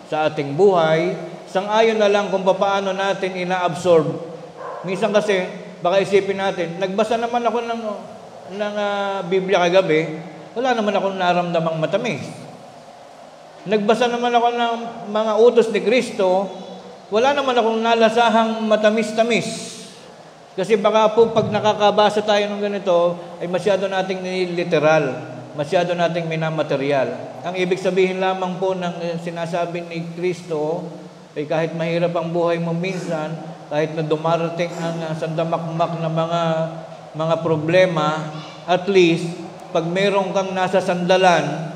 sa ating buhay, sang-ayon na lang kung paano natin ina-absorb. Minsan kasi, baka isipin natin, nagbasa naman ako ng Biblia kagabi, wala naman akong naramdamang matamis. Nagbasa naman ako ng mga utos ni Kristo, wala naman akong nalasahang matamis-tamis. Kasi baka po pag nakakabasa tayo ng ganito, ay masyado nating niliteral, masyado nating minamaterial. Ang ibig sabihin lamang po ng sinasabi ni Kristo, ay kahit mahirap ang buhay mo minsan, kahit na dumarating ang sandamakmak na mga problema, at least, pag meron kang nasa sandalan,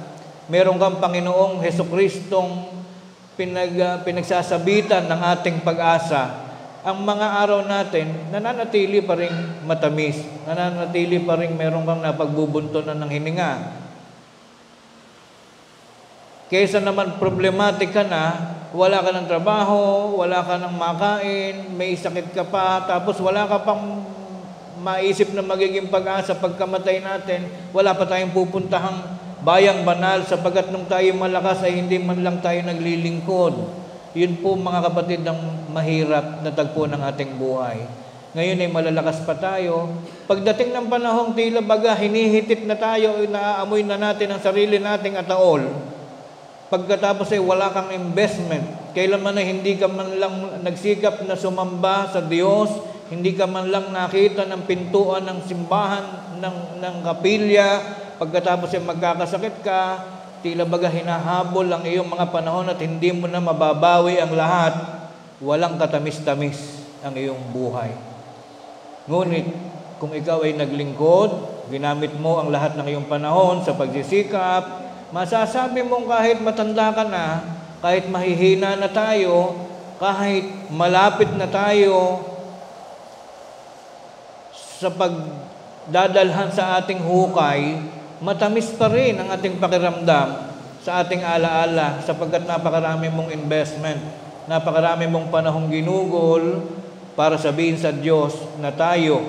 meron kang Panginoong Hesukristong pinagsasabitan ng ating pag-asa, ang mga araw natin, nananatili pa rin matamis, nananatili pa rin meron kang napagbubuntunan ng hininga. Kaysa naman problematic ka na, wala ka ng trabaho, wala ka ng makain, may sakit ka pa, tapos wala ka pang maisip na magiging pag-asa pagkamatay natin, wala pa tayong pupuntahang bayang banal sapagkat nung tayo malakas ay hindi man lang tayo naglilingkod. Yun po mga kapatid ang mahirap na tagpo ng ating buhay. Ngayon ay malalakas pa tayo. Pagdating ng panahong tila baga hinihitit na tayo, naaamoy na natin ang sarili nating ataol. Pagkatapos ay wala kang investment. Kailanman ay hindi ka man lang nagsikap na sumamba sa Diyos, hindi ka man lang nakita ng pintuan ng simbahan ng kapilya. Pagkatapos ay magkakasakit ka, tila baga hinahabol ang iyong mga panahon at hindi mo na mababawi ang lahat. Walang katamis-tamis ang iyong buhay. Ngunit, kung ikaw ay naglingkod, ginamit mo ang lahat ng iyong panahon sa pagsisikap, masasabi mong kahit matanda ka na, kahit mahihina na tayo, kahit malapit na tayo sa pagdadalhan sa ating hukay, matamis pa rin ang ating pakiramdam sa ating alaala sapagkat napakarami mong investment, napakarami mong panahong ginugol para sabihin sa Diyos na tayo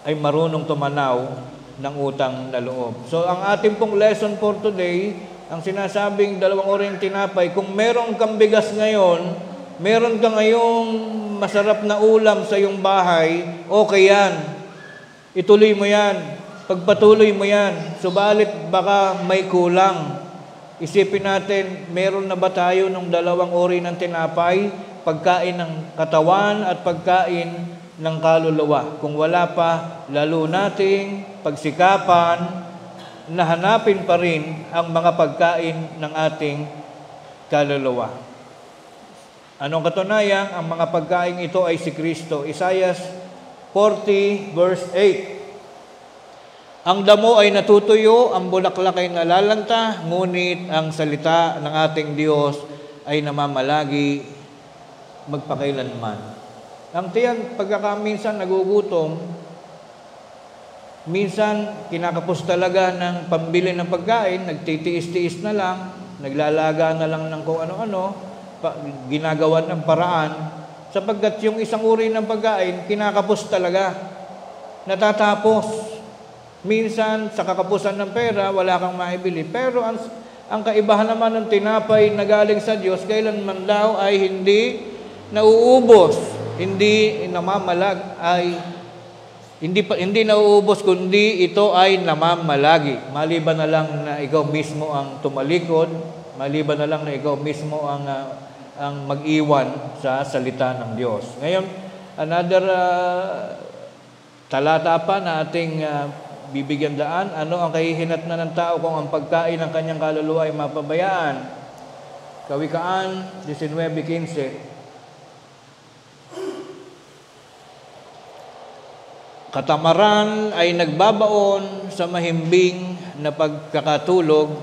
ay marunong tumanaw ng utang na loob. So ang ating pong lesson for today, ang sinasabing 2 oring tinapay, kung meron kang bigas ngayon, meron kang ngayong masarap na ulam sa iyong bahay, okay yan. Ituloy mo yan. Pagpatuloy mo yan, subalit baka may kulang. Isipin natin, meron na ba tayo ng 2 uri ng tinapay? Pagkain ng katawan at pagkain ng kaluluwa. Kung wala pa, lalo nating pagsikapan na hanapin pa rin ang mga pagkain ng ating kaluluwa. Anong katunayan? Ang mga pagkain ito ay si Kristo. Isaiah 40 verse 8. Ang damo ay natutuyo, ang bulaklak ay nalalanta, ngunit ang salita ng ating Diyos ay namamalagi magpakailanman. Ang tiyan, pagkakaminsan nagugutom, minsan kinakapos talaga ng pambili ng pagkain, nagtitiis-tiis na lang, naglalaga na lang ng kung ano-ano, ginagawa ng paraan, sapagkat yung isang uri ng pagkain, kinakapos talaga, natatapos. Minsan, sa kakapusan ng pera, wala kang maibili. Pero ang kaibahan naman ng tinapay na galing sa Diyos, kailanman daw ay hindi nauubos, hindi namamalag ay hindi nauubos, kundi ito ay namamalagi. Maliban na lang na ikaw mismo ang tumalikod, maliban na lang na ikaw mismo ang mag-iwan sa salita ng Diyos. Ngayon, another talata pa na ating bibigyan daan, ano ang kahihinatnan ng tao kung ang pagkain ng kanyang kaluluwa ay mapabayaan? Kawikaan 19:15. Katamaran ay nagbabaon sa mahimbing na pagkakatulog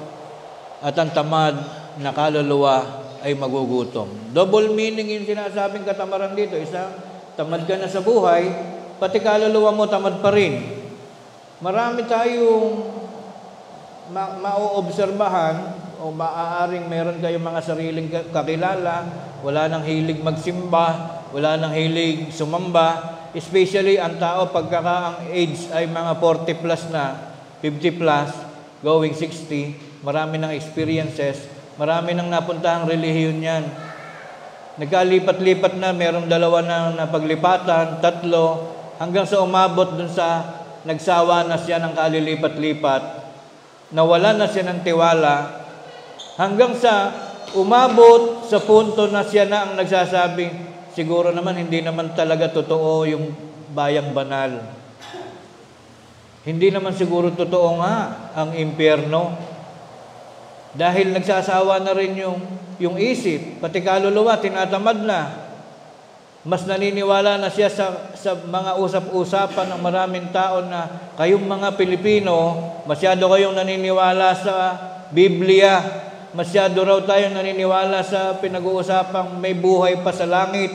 at ang tamad na kaluluwa ay magugutom. Double meaning yung sinasabing katamaran dito. Isang, tamad ka na sa buhay, pati kaluluwa mo tamad pa rin. Marami tayong mauobserbahan o maaaring meron kayong mga sariling kakilala, wala nang hilig magsimba, wala nang hilig sumamba. Especially ang tao pagkaka ang age ay mga 40 plus na, 50 plus, going 60, marami ng experiences, marami ng napuntahang relihiyon yan. Nagkalipat-lipat na, merong 2 na napaglipatan, 3, hanggang sa umabot dun sa nagsawa na siya ng kalilipat-lipat, nawala na siya ng tiwala, hanggang sa umabot sa punto na siya na ang nagsasabing, siguro naman hindi naman talaga totoo yung bayang banal. Hindi naman siguro totoo nga ang impyerno. Dahil nagsasawa na rin yung isip, pati kaluluwa, tinatamad na. Mas naniniwala na siya sa mga usap-usapan ng maraming tao na kayong mga Pilipino, masyado kayong naniniwala sa Biblia. Masyado raw tayong naniniwala sa pinag-uusapang may buhay pa sa langit.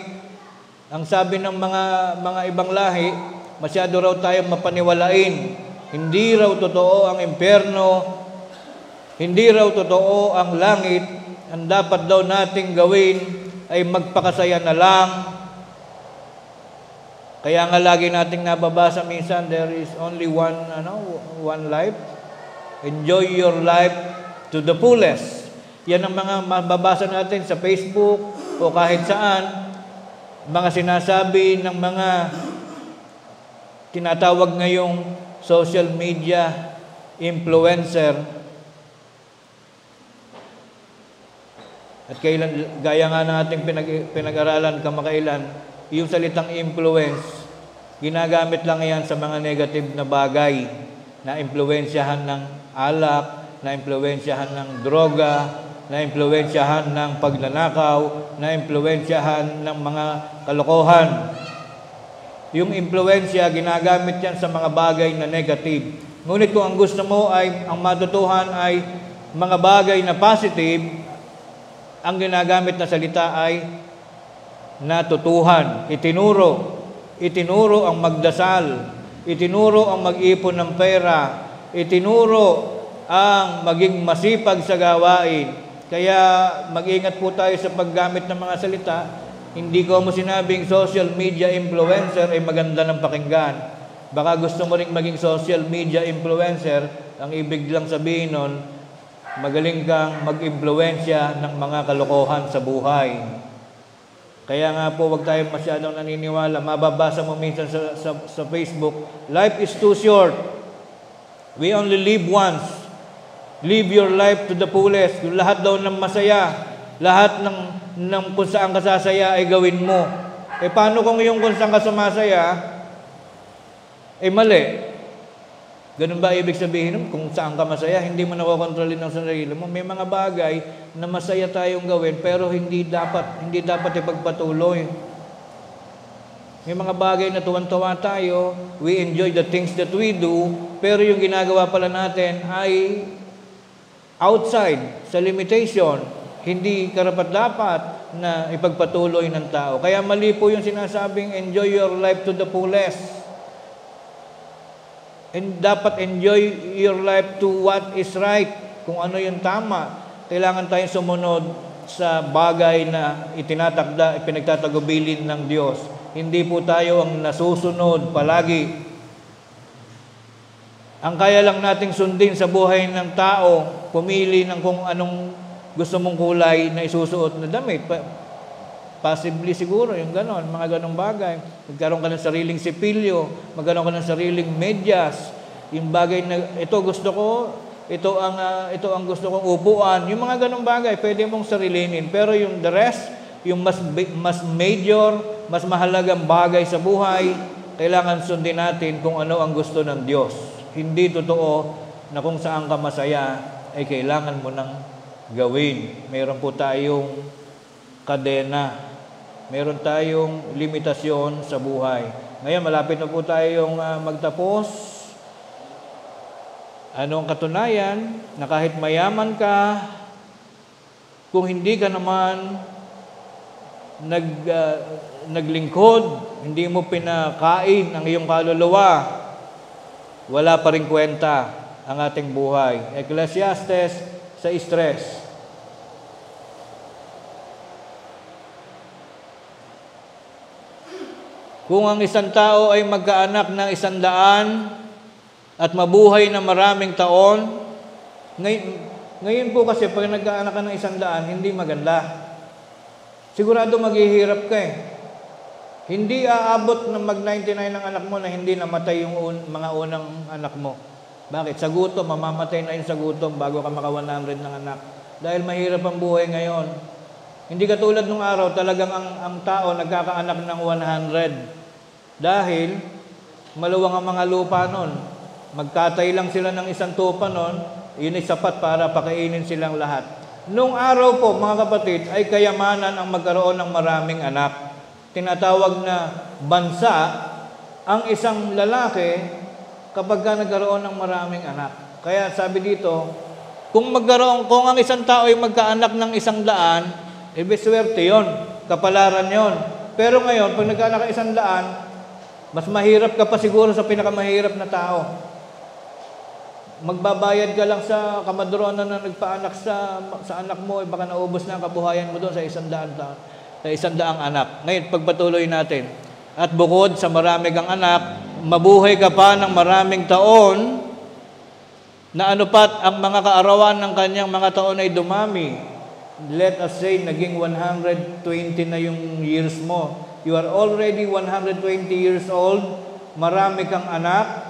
Ang sabi ng mga ibang lahi, masyado raw tayong mapaniwalain. Hindi raw totoo ang impyerno, hindi raw totoo ang langit. Ang dapat daw nating gawin ay magpakasaya na lang. Kaya nga lagi nating nababasa minsan, there is only one life. Enjoy your life to the fullest. Yan ang mga mababasa natin sa Facebook o kahit saan, mga sinasabi ng mga tinatawag ngayong social media influencer. At kailan, gaya nga ng ating pinag-aralan kamakailan, yung salitang influence, ginagamit lang yan sa mga negative na bagay, na impluwensyahan ng alak, na impluwensyahan ng droga, na impluwensyahan ng pagnanakaw, na impluwensyahan ng mga kalokohan. Yung impluwensya, ginagamit yan sa mga bagay na negative. Ngunit kung ang gusto mo ay, ang matutuhan ay mga bagay na positive, ang ginagamit na salita ay natutuhan, itinuro ang magdasal, itinuro ang mag-ipon ng pera, itinuro ang maging masipag sa gawain. Kaya mag-ingat po tayo sa paggamit ng mga salita. Hindi ko mo sinabing social media influencer ay maganda ng pakinggan. Baka gusto mo ring maging social media influencer, ang ibig lang sabihin nun, magaling kang mag-impluensya ng mga kalokohan sa buhay. Kaya nga po, wag tayo masyadong naniniwala. Mababasa mo minsan sa Facebook, life is too short. We only live once. Live your life to the fullest. Yung lahat daw ng masaya, lahat ng kung saan ka sasaya ay gawin mo. Paano kung yung kung saan ka sumasaya, mali? Ganun ba ibig sabihin? Kung saan ka masaya, hindi mo nakokontrolin ang sarili mo. May mga bagay na masaya tayong gawin, pero hindi dapat ipagpatuloy. May mga bagay na tuwan-tuwa tayo, we enjoy the things that we do, pero yung ginagawa pala natin ay outside, sa limitation, hindi karapat-dapat na ipagpatuloy ng tao. Kaya mali po yung sinasabing, enjoy your life to the fullest. And dapat enjoy your life to what is right, kung ano yung tama. Kailangan tayong sumunod sa bagay na itinatakda, ipinagtatagubilin ng Diyos. Hindi po tayo ang nasusunod palagi. Ang kaya lang nating sundin sa buhay ng tao, pumili ng kung anong gusto mong kulay na isusuot na damit. Possibly siguro, yung ganon, mga ganong bagay. Magkaroon ka ng sariling sipilyo, magkaroon ka ng sariling medyas, yung bagay na, ito gusto ko, ito ang gusto kong upuan, yung mga ganong bagay, pwede mong sarilinin. Pero yung the rest, yung mas major, mas mahalagang bagay sa buhay, kailangan sundin natin kung ano ang gusto ng Diyos. Hindi totoo na kung saan ka masaya, ay kailangan mo nang gawin. Meron po tayong kadena. Meron tayong limitasyon sa buhay. Ngayon, malapit na po tayong magtapos. Ano ang katunayan? Na kahit mayaman ka, kung hindi ka naman naglingkod, hindi mo pinakain ang iyong kaluluwa, wala pa rin kwenta ang ating buhay. Ecclesiastes sa stress. Kung ang isang tao ay magkaanak ng 100 at mabuhay na maraming taon, ngayon po kasi pag nagkaanak ka ng 100, hindi maganda. Sigurado maghihirap ka eh. Hindi aabot na mag-99 ang anak mo na hindi namatay yung mga unang anak mo. Bakit? Sa gutom, mamamatay na yun sa gutom bago ka maka-100 ng anak. Dahil mahirap ang buhay ngayon. Hindi katulad nung araw, talagang ang tao nagkakaanak ng 100. Dahil maluwang ang mga lupa nun. Magkatay lang sila ng isang tupa nun, yun ay sapat para pakainin silang lahat. Nung araw po, mga kapatid, ay kayamanan ang magkaroon ng maraming anak. Tinatawag na bansa ang isang lalaki kapag ka nagkaroon ng maraming anak. Kaya sabi dito, kung ang isang tao ay magkaanak ng 100, swerte yun, kapalaran yun. Pero ngayon, pag nagkaanak ng 100, mas mahirap ka pa siguro sa pinakamahirap na tao. Magbabayad ka lang sa kamadronan na nagpaanak sa anak mo, baka naubos na ang kabuhayan mo doon sa 100 anak. Ngayon, pagpatuloy natin. At bukod sa marami kang anak, mabuhay ka pa ng maraming taon, na anupat ang mga kaarawan ng kanyang mga taon ay dumami. Let us say, naging 120 na yung years mo. You are already 120 years old, marami kang anak,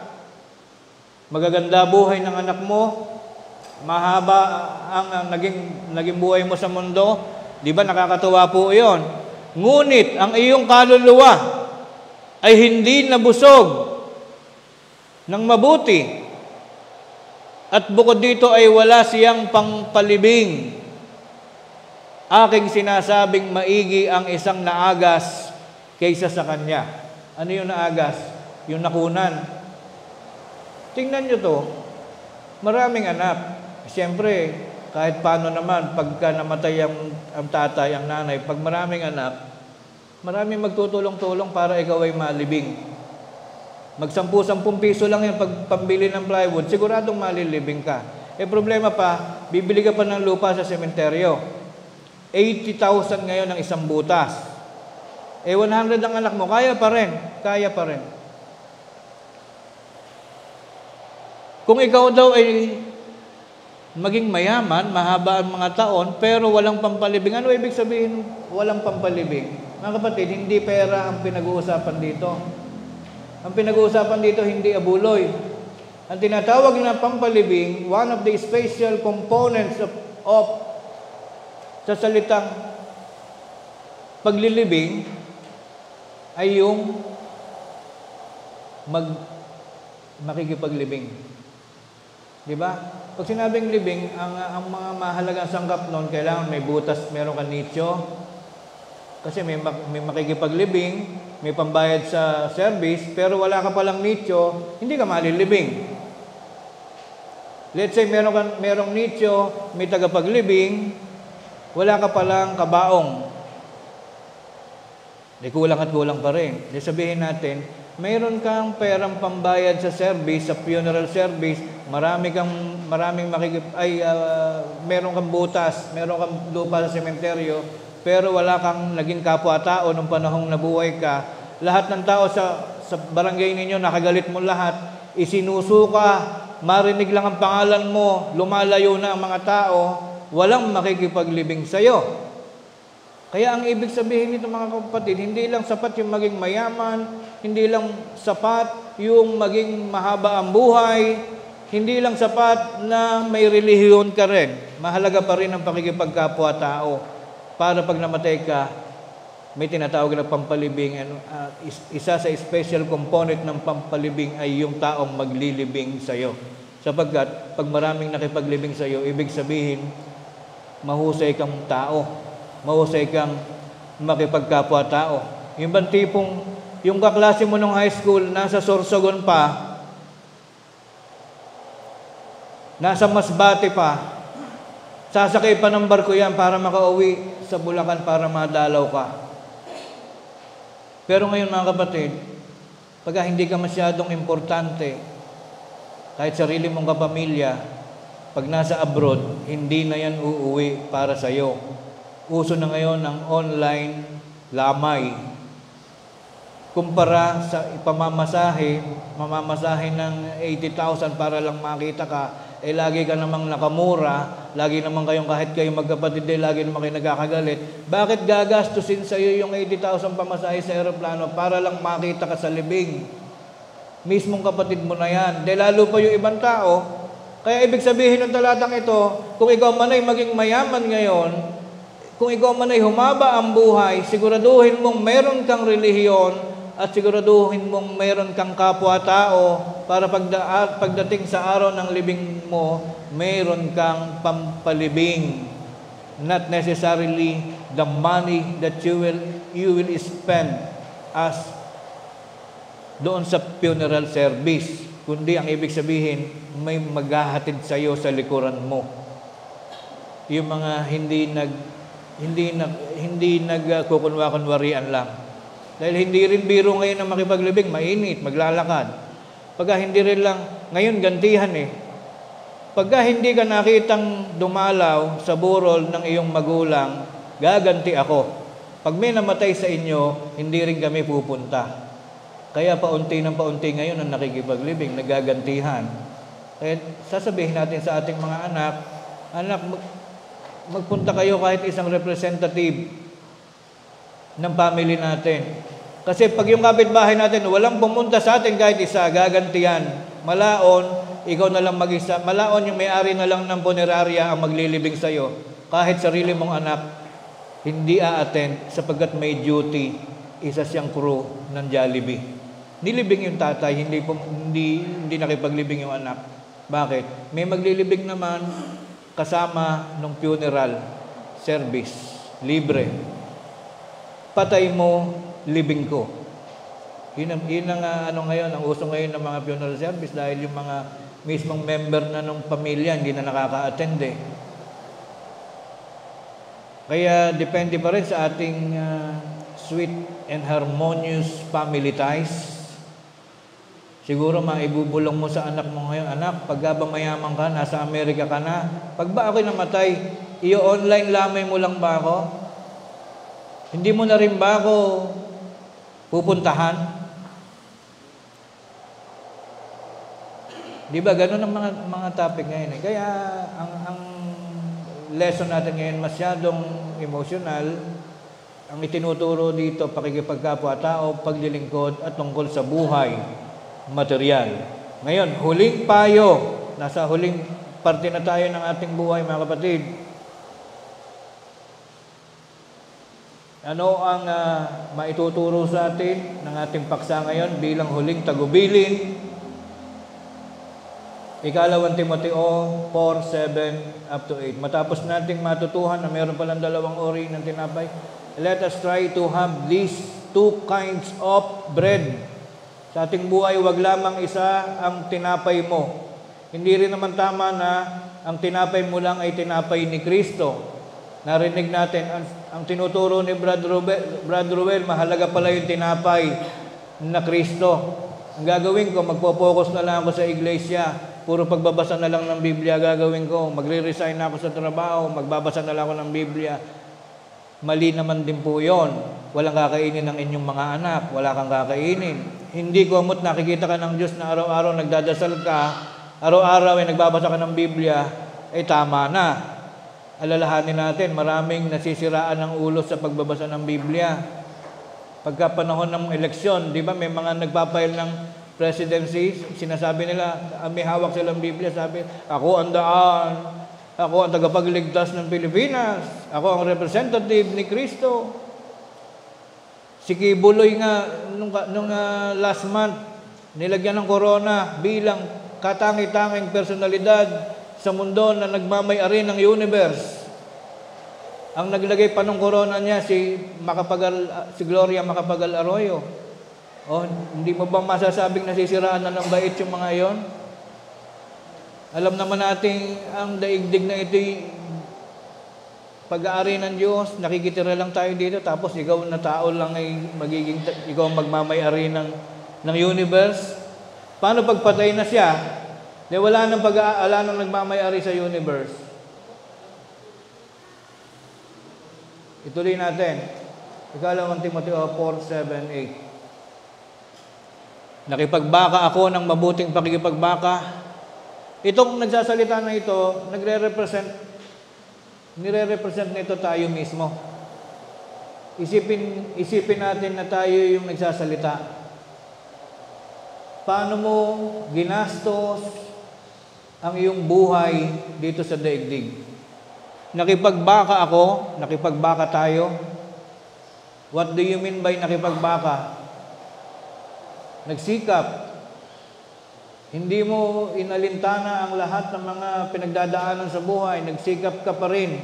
magaganda buhay ng anak mo, mahaba ang naging buhay mo sa mundo. Di ba nakakatuwa po iyon? Ngunit ang iyong kaluluwa ay hindi nabusog ng mabuti. At bukod dito ay wala siyang pangpalibing. Aking sinasabing maigi ang isang naagas kaysa sa kanya. Ano yung naagas? Yung nakunan. Tingnan nyo to. Maraming anak. Siyempre, kahit paano naman, pagka namatay ang tatay, ang nanay, pag maraming anak, maraming magtutulong-tulong para ikaw ay malibing. Mag-10 piso lang yan pag pambili ng plywood, siguradong malilibing ka. Problema pa, bibili ka pa ng lupa sa sementeryo. 80,000 ngayon ang isang butas. 100 ang anak mo, kaya pa rin. Kung ikaw daw ay maging mayaman, mahaba ang mga taon, pero walang pampalibing. Ano ibig sabihin walang pampalibing? Mga kapatid, hindi pera ang pinag-uusapan dito. Ang pinag-uusapan dito, hindi abuloy. Ang tinatawag na pampalibing, one of the special components of sa salitang paglilibing, ay yung makikipaglibing. Di ba? Pag sinabing libing, ang mga mahalagang sangkap noon, kailangan may butas, meron kang nicho. Kasi may makikipaglibing, may pambayad sa service, pero wala ka palang nicho, hindi ka malilibing. Let's say merong nicho, may tagapaglibing, wala ka palang kabaong. Kulang at kulang pa rin. Sabihin natin, mayroon kang perang pambayad sa service, sa funeral service, meron kang butas, meron kang lupa sa sementeryo, pero wala kang naging kapwa-tao nung panahong nabuhay ka. Lahat ng tao sa barangay ninyo, nakagalit mo lahat, isinusuka, marinig lang ang pangalan mo, lumalayo na ang mga tao, walang makikipaglibing sa'yo. Kaya ang ibig sabihin nito mga kapatid, hindi lang sapat yung maging mayaman, hindi lang sapat yung maging mahaba ang buhay, hindi lang sapat na may relihiyon ka rin. Mahalaga pa rin ang pakikipagkapwa-tao para pag namatay ka, may tinatawag na pampalibing. Isa sa special component ng pampalibing ay yung taong maglilibing sa iyo. Sapagkat pag maraming nakipaglibing sa iyo, ibig sabihin, mahusay kang tao. Mahusay kang makipagkapwa-tao. Yung bang tipong, yung kaklase mo nung high school, nasa Sorsogon pa, nasa Masbate pa, sasakay pa ng barko yan para makauwi sa Bulacan para madalaw ka. Pero ngayon mga kapatid, pagka hindi ka masyadong importante, kahit sarili mong kapamilya, pag nasa abroad, hindi na yan uuwi para sa'yo. Uso na ngayon ang online lamay. Kumpara sa mamamasahe ng 80,000 para lang makita ka, lagi ka namang nakamura, lagi namang kayong kahit kayo magkapatid, lagi namang kayo nagkakagalit. Bakit gagastusin sa iyo yung 80,000 pamasahe sa eroplano para lang makita ka sa libing? Mismong kapatid mo na yan. Lalo pa yung ibang tao. Kaya ibig sabihin ng talatang ito, kung ikaw man ay maging mayaman ngayon, kung ikaw man ay humaba ang buhay, siguraduhin mong meron kang relihiyon at siguraduhin mong meron kang kapwa-tao para pagdating sa araw ng libing mo, meron kang pampalibing. Not necessarily the money that you will spend as doon sa funeral service, kundi ang ibig sabihin, may maghahatid sa iyo sa likuran mo. Yung mga hindi nagkukunwa-kunwarian lang. Dahil hindi rin biro ngayon na makipaglibing, mainit, maglalakad. Pagka hindi rin lang, ngayon gantihan Pagka hindi ka nakitang dumalaw sa burol ng iyong magulang, gaganti ako. Pag may namatay sa inyo, hindi rin kami pupunta. Kaya paunti ng paunti ngayon ang nakikipaglibing, nagagantihan. Kaya sasabihin natin sa ating mga anak, magpunta kayo kahit isang representative ng family natin. Kasi pag yung kapitbahay natin, walang pumunta sa atin kahit isa, gagantihan. Malaon, ikaw na lang mag-isa. Malaon yung may-ari na lang ng punerarya ang maglilibing sa'yo. Kahit sarili mong anak, hindi a-attend sapagkat may duty, isa siyang crew ng Jollibee. Nilibing yung tatay, hindi nakipaglibing yung anak. Bakit? May maglilibing naman kasama ng funeral service, libre. Patay mo, libing ko. Yun ang ngayon, ang uso ngayon ng mga funeral service dahil yung mga mismong member na ng pamilya hindi na nakaka-attend Kaya depende pa rin sa ating sweet and harmonious family ties. Siguro maibubulong mo sa anak mo ngayon, anak, pag mayaman ka, nasa Amerika ka na, pag ba ako'y namatay, i-online lamay mo lang ba ako? Hindi mo na rin ba ako pupuntahan? Di ba, ganun ang mga topic ngayon. Kaya, ang lesson natin ngayon masyadong emotional. Ang itinuturo dito, pakikipagkapwa-tao, paglilingkod, at tungkol sa buhay, material. Ngayon, huling payo. Nasa huling parte na tayo ng ating buhay, mga kapatid. Ano ang maituturo sa atin ng ating paksa ngayon bilang huling tagubilin? Ikalawang Timoteo 4:7 up to 8. Matapos nating matutuhan na mayroon palang dalawang uri ng tinapay, let us try to have these two kinds of bread. Sa ating buhay, wag lamang isa ang tinapay mo. Hindi rin naman tama na ang tinapay mo lang ay tinapay ni Kristo. Narinig natin, ang tinuturo ni Brad Ruel, mahalaga pala yung tinapay na Kristo. Ang gagawin ko, magpo-focus na lang ako sa iglesia. Puro pagbabasa na lang ng Biblia gagawin ko. Magre-resign na ako sa trabaho, magbabasa na lang ako ng Biblia. Mali naman din po yon. Walang kakainin ng inyong mga anak. Wala kang kakainin. Hindi ko amot nakikita ka ng Diyos na araw-araw nagdadasal ka, araw-araw ay nagbabasa ka ng Biblia, ay tama na. alalahanin natin, maraming nasisiraan ng ulo sa pagbabasa ng Biblia. Pagka panahon ng eleksyon, di ba, may mga nagpapail ng presidency, sinasabi nila, may hawak silang Biblia, sabi, ako ang daan, ako ang tagapagligtas ng Pilipinas, ako ang representative ni Kristo. Si Kibuloy nga, nung last month, nilagyan ng corona bilang katangi-tanging personalidad sa mundo na nagmamay-ari ng universe. Ang naglagay pa ng corona niya si Gloria Macapagal Arroyo. O, hindi mo ba masasabing nasisiraan na ng bait yung mga yon? Alam naman natin ang daigdig na ito'y pag-aari ng Diyos, nakikitira lang tayo dito, tapos ikaw na tao lang ay ikaw ang magmamay-ari ng universe. Paano pagpatay na siya? Di wala nang pag-aala ng nagmamay-ari sa universe. Ituloy natin. Ikalawang Timoteo 4:7-8. Nakipagbaka ako ng mabuting pakikipagbaka. Itong nagsasalita na ito, nire-represent nito tayo mismo. Isipin natin na tayo yung nagsasalita. Paano mo ginastos ang iyong buhay dito sa daigdig? Nakipagbaka ako, nakipagbaka tayo. What do you mean by nakipagbaka? Nagsikap. Hindi mo inalintana ang lahat ng mga pinagdadaanan sa buhay. Nagsikap ka pa rin.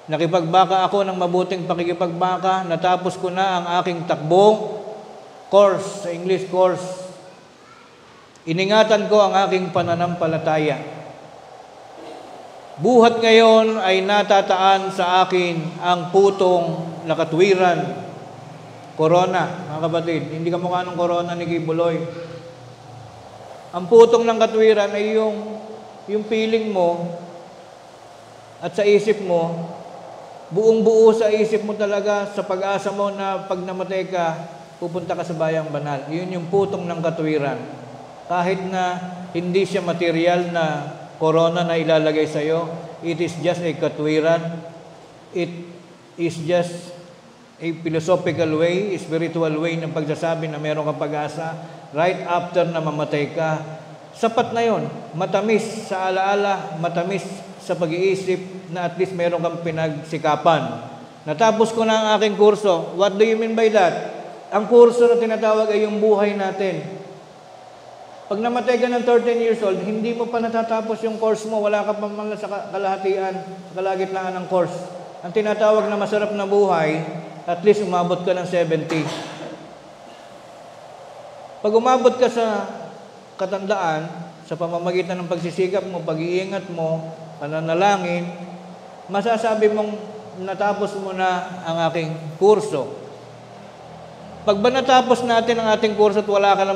Nakipagbaka ako ng mabuting pakikipagbaka. Natapos ko na ang aking takbong course, sa English course. Iningatan ko ang aking pananampalataya. Buhat ngayon ay natataan sa akin ang putong nakatwiran. Corona, mga kapatid. Hindi ka mukha ng corona ni Kibuloy. Ang putong ng katwiran ay yung feeling mo at sa isip mo, buong-buo sa isip mo talaga, sa pag-asa mo na pag namatay ka, pupunta ka sa bayang banal. Yun yung putong ng katwiran. Kahit na hindi siya material na corona na ilalagay sa iyo, it is just a katwiran. It is just a philosophical way, a spiritual way ng pagsasabi na meron kang pag-asa right after na mamatay ka. Sapat na yon. Matamis sa alaala, matamis sa pag-iisip na at least meron kang pinagsikapan. Natapos ko na ang aking kurso. What do you mean by that? Ang kurso na tinatawag ay yung buhay natin. Pag namatay ka ng 13 years old, hindi mo pa natatapos yung course mo, wala ka pa man sa kalahatian, sa kalagitnaan ng course. Ang tinatawag na masarap na buhay, at least umabot ka ng 70. Pag umabot ka sa katandaan, sa pamamagitan ng pagsisikap mo, pag-iingat mo, pananalangin, masasabi mong natapos mo na ang aking kurso. Pag ba natapos natin ang ating kurso at wala ka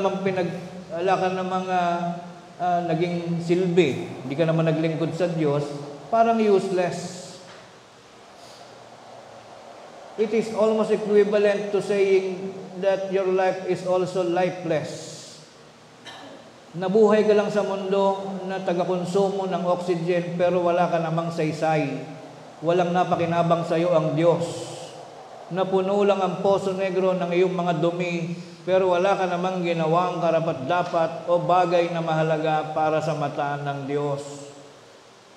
namang naging silbi, hindi ka naman naglingkod sa Diyos, parang useless. It is almost equivalent to saying that your life is also lifeless. Nabuhay ka lang sa mundo na taga-konsumo ng oxygen pero wala ka namang saysay. Walang napakinabang sa iyo ang Diyos. Napuno lang ang poso negro ng iyong mga dumi pero wala ka namang ginawang karapat-dapat o bagay na mahalaga para sa mata ng Diyos.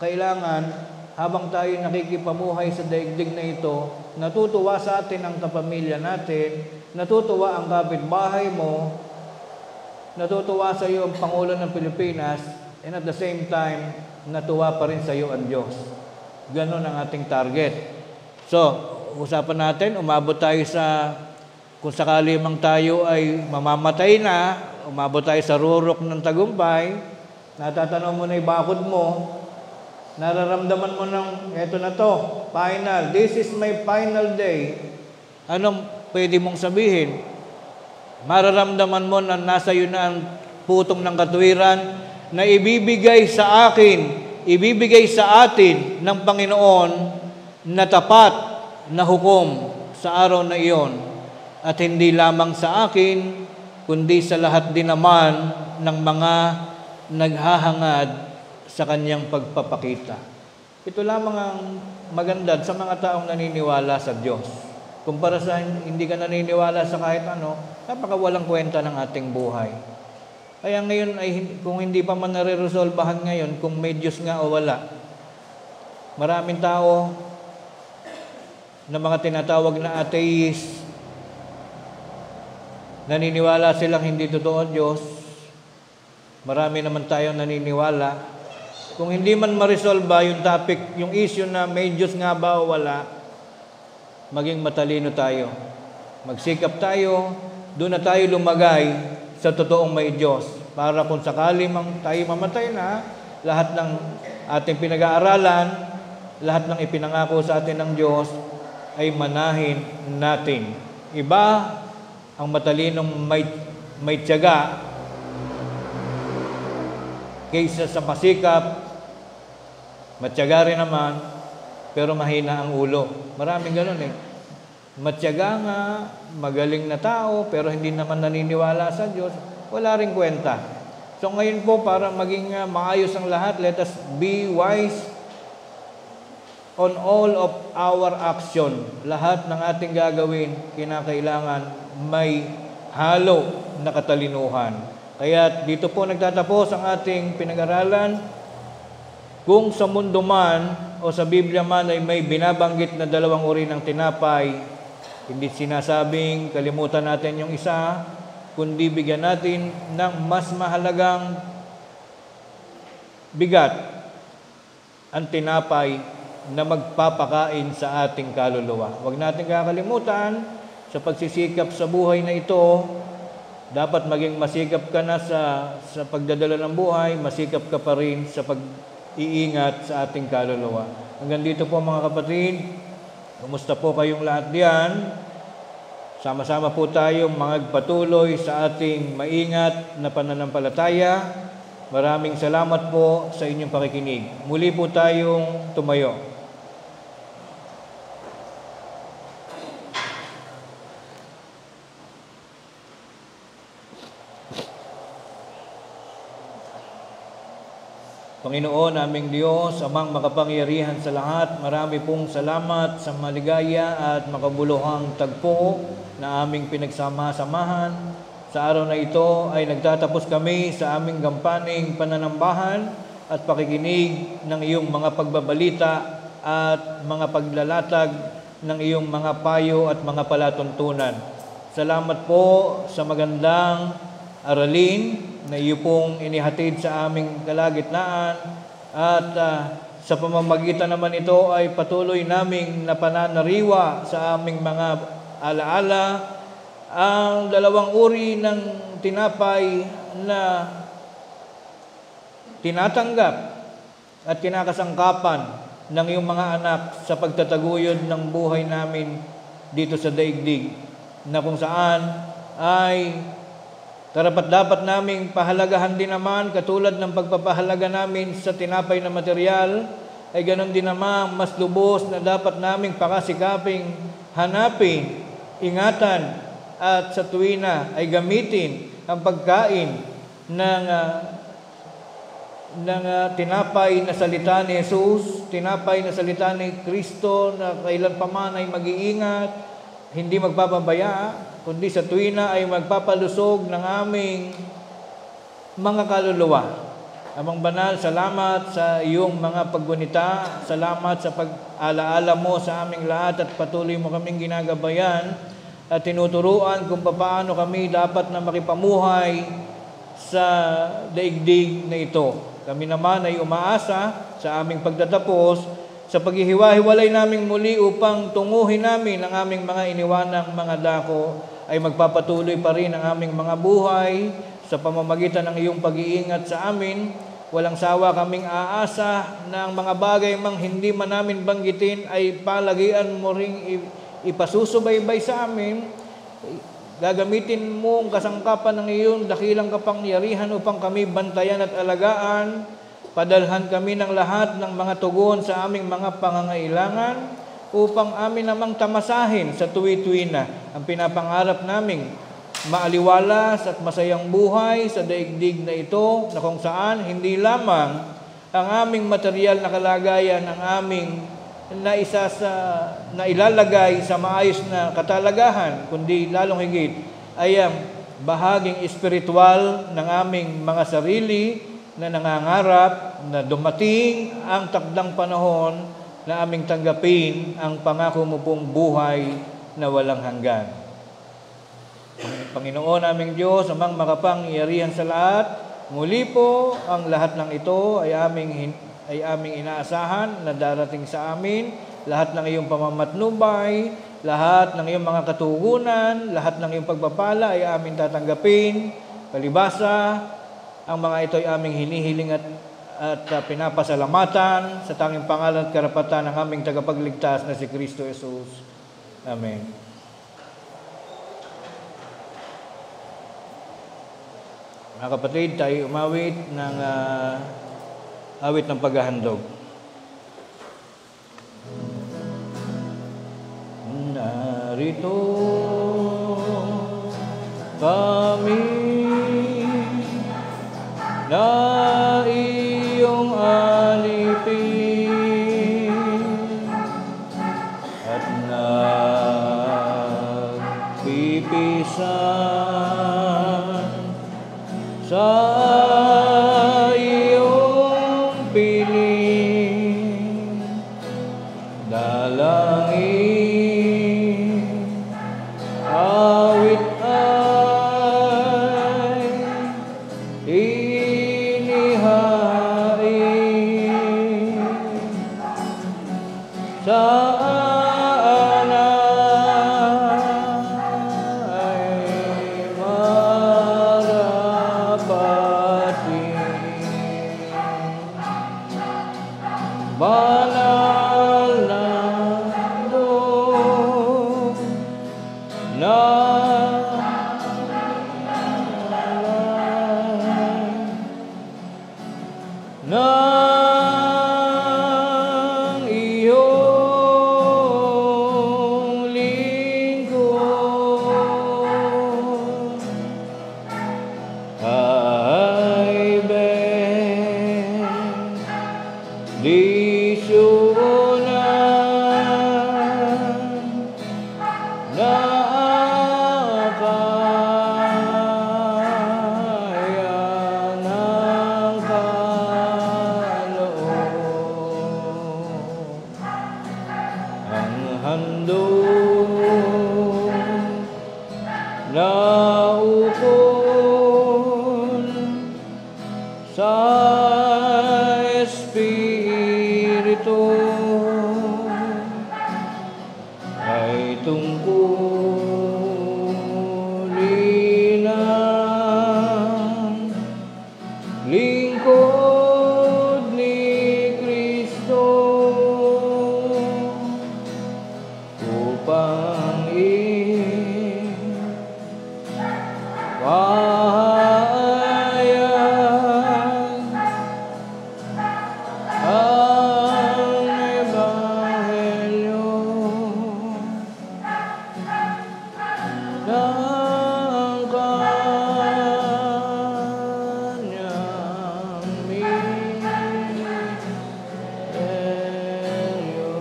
Kailangan, habang tayo nakikipamuhay sa daigdig na ito, natutuwa sa atin ang kapamilya natin, natutuwa ang kapitbahay mo, natutuwa sa iyo ang Pangulo ng Pilipinas, and at the same time, natuwa pa rin sa iyo ang Diyos. Ganon ang ating target. So, usapan natin, umabot tayo sa, kung sakali mang tayo ay mamamatay na, umabot tayo sa rurok ng tagumpay, natatanong mo na yung bakod mo, nararamdaman mo ng, eto na to, final. This is my final day. Anong pwede mong sabihin? Mararamdaman mo na nasa iyo na ang putong ng katwiran na ibibigay sa akin, ibibigay sa atin ng Panginoon na tapat na hukom sa araw na iyon. At hindi lamang sa akin, kundi sa lahat din naman ng mga naghahangad sa kanyang pagpapakita. Ito lamang ang maganda sa mga taong naniniwala sa Diyos. Kumpara sa hindi ka naniniwala sa kahit ano, napakawalang kwenta ng ating buhay. Kaya ngayon, kung hindi pa man nare-resolbahan ngayon, kung may Diyos nga o wala, maraming tao na mga tinatawag na atheist, naniniwala silang hindi totoo ang Diyos. Marami naman tayong naniniwala. Kung hindi man ma-resolve yung topic, yung issue na may Diyos nga ba o wala, maging matalino tayo. Magsikap tayo, doon na tayo lumagay sa totoong may Diyos. Para kung sakali tayo mamatay na, lahat ng ating pinag-aaralan, lahat ng ipinangako sa atin ng Diyos, ay manahin natin. Iba ang matalinong may tiyaga kaysa sa masikap, matyaga rin naman, pero mahina ang ulo. Maraming ganun eh. Matyaga nga, magaling na tao, pero hindi naman naniniwala sa Diyos, wala rin kwenta. So ngayon po, para maging maayos ang lahat, let us be wise on all of our action. Lahat ng ating gagawin, kinakailangan may halo na katalinuhan. Kaya dito po nagtatapos ang ating pinag-aralan. Kung sa mundo man o sa Biblia man ay may binabanggit na dalawang uri ng tinapay, hindi sinasabing kalimutan natin yung isa, kundi bigyan natin ng mas mahalagang bigat ang tinapay na magpapakain sa ating kaluluwa. Huwag natin kakalimutan, sa pagsisikap sa buhay na ito, dapat maging masikap ka na sa pagdadala ng buhay, masikap ka pa rin sa pag-iingat sa ating kaluluwa. Hanggang dito po mga kapatid, kumusta po kayong lahat diyan? Sama-sama po tayong magpatuloy sa ating maingat na pananampalataya. Maraming salamat po sa inyong pakikinig. Muli po tayong tumayo. Panginoon, aming Diyos, amang makapangyarihan sa lahat, marami pong salamat sa maligaya at makabuluhang tagpo na aming pinagsama-samahan. Sa araw na ito ay nagtatapos kami sa aming gampaning pananambahan at pakikinig ng iyong mga pagbabalita at mga paglalatag ng iyong mga payo at mga palatuntunan. Salamat po sa magandang aralin na iyo pong inihatid sa aming kalagitnaan at sa pamamagitan naman ito ay patuloy naming napananariwa sa aming mga alaala ang dalawang uri ng tinapay na tinatanggap at kinakasangkapan ng iyong mga anak sa pagtataguyod ng buhay namin dito sa daigdig, na kung saan ay karapat-dapat naming pahalagahan din naman, katulad ng pagpapahalaga namin sa tinapay na material, ay ganon din naman mas lubos na dapat naming pakasikaping hanapin, ingatan, at sa tuwina ay gamitin ang pagkain ng tinapay na salita ni Jesus, tinapay na salita ni Kristo na kailan pa man ay mag-iingat, hindi magpapabaya, kundi sa tuwina ay magpapalusog ng aming mga kaluluwa. Amang Banal, salamat sa iyong mga paggunita, salamat sa pag-alaala mo sa aming lahat at patuloy mo kaming ginagabayan at tinuturuan kung paano kami dapat na makipamuhay sa daigdig na ito. Kami naman ay umaasa sa aming pagtatapos sa paghihiwa-hiwalay naming muli upang tunguhin namin ang aming mga iniwanang mga dako, ay magpapatuloy pa rin ang aming mga buhay sa pamamagitan ng iyong pag-iingat sa amin. Walang sawa kaming aasa na ang mga bagay mang hindi man namin banggitin ay palagian mo ring ipasusubaybay sa amin. Gagamitin mo ang kasangkapan ng iyong dakilang kapangyarihan upang kami bantayan at alagaan. Padalhan kami ng lahat ng mga tugon sa aming mga pangangailangan upang amin namang tamasahin sa tuwi-tuwina ang pinapangarap naming maaliwalas at masayang buhay sa daigdig na ito, na kung saan hindi lamang ang aming material na kalagayan, ang aming nailalagay sa maayos na katalagahan, kundi lalong higit ay ang bahaging espiritual ng aming mga sarili na nangangarap na dumating ang takdang panahon na aming tanggapin ang pangako mo pong buhay na walang hanggan. Panginoon aming Diyos, amang makapangyarihan sa lahat, muli po ang lahat ng ito ay aming inaasahan na darating sa amin, lahat ng iyong pamamatnubay, lahat ng iyong mga katugunan, lahat ng iyong pagpapala ay aming tatanggapin. Palibasa, ang mga ito ay aming hinihiling at pinapasalamatan sa tanging pangalan at karapatan ng aming tagapagligtas na si Kristo Jesus. Amen. Mga kapatid, tayo umawit ng awit ng paghahandog. Narito kami na iyong alipin at nagpipisan sa iyong piling, dalangin, awit ay inihain sa banal na Diyos na ng iyong lingkod ay bendisyonan na kaya ng kaloob, ang handog na ukol sa Espiritu ay tungkulin ang lingkod ni Kristo upang ipahayag ang Ebanghelyo ng kanyang misteryo.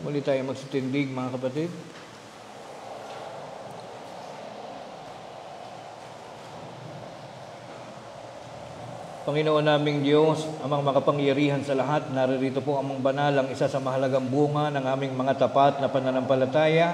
Muli tayo magsitindig, mga kapatid. Panginoon naming Diyos, amang makapangyarihan sa lahat, naririto po amang banal ang isa sa mahalagang bunga ng aming mga tapat na pananampalataya.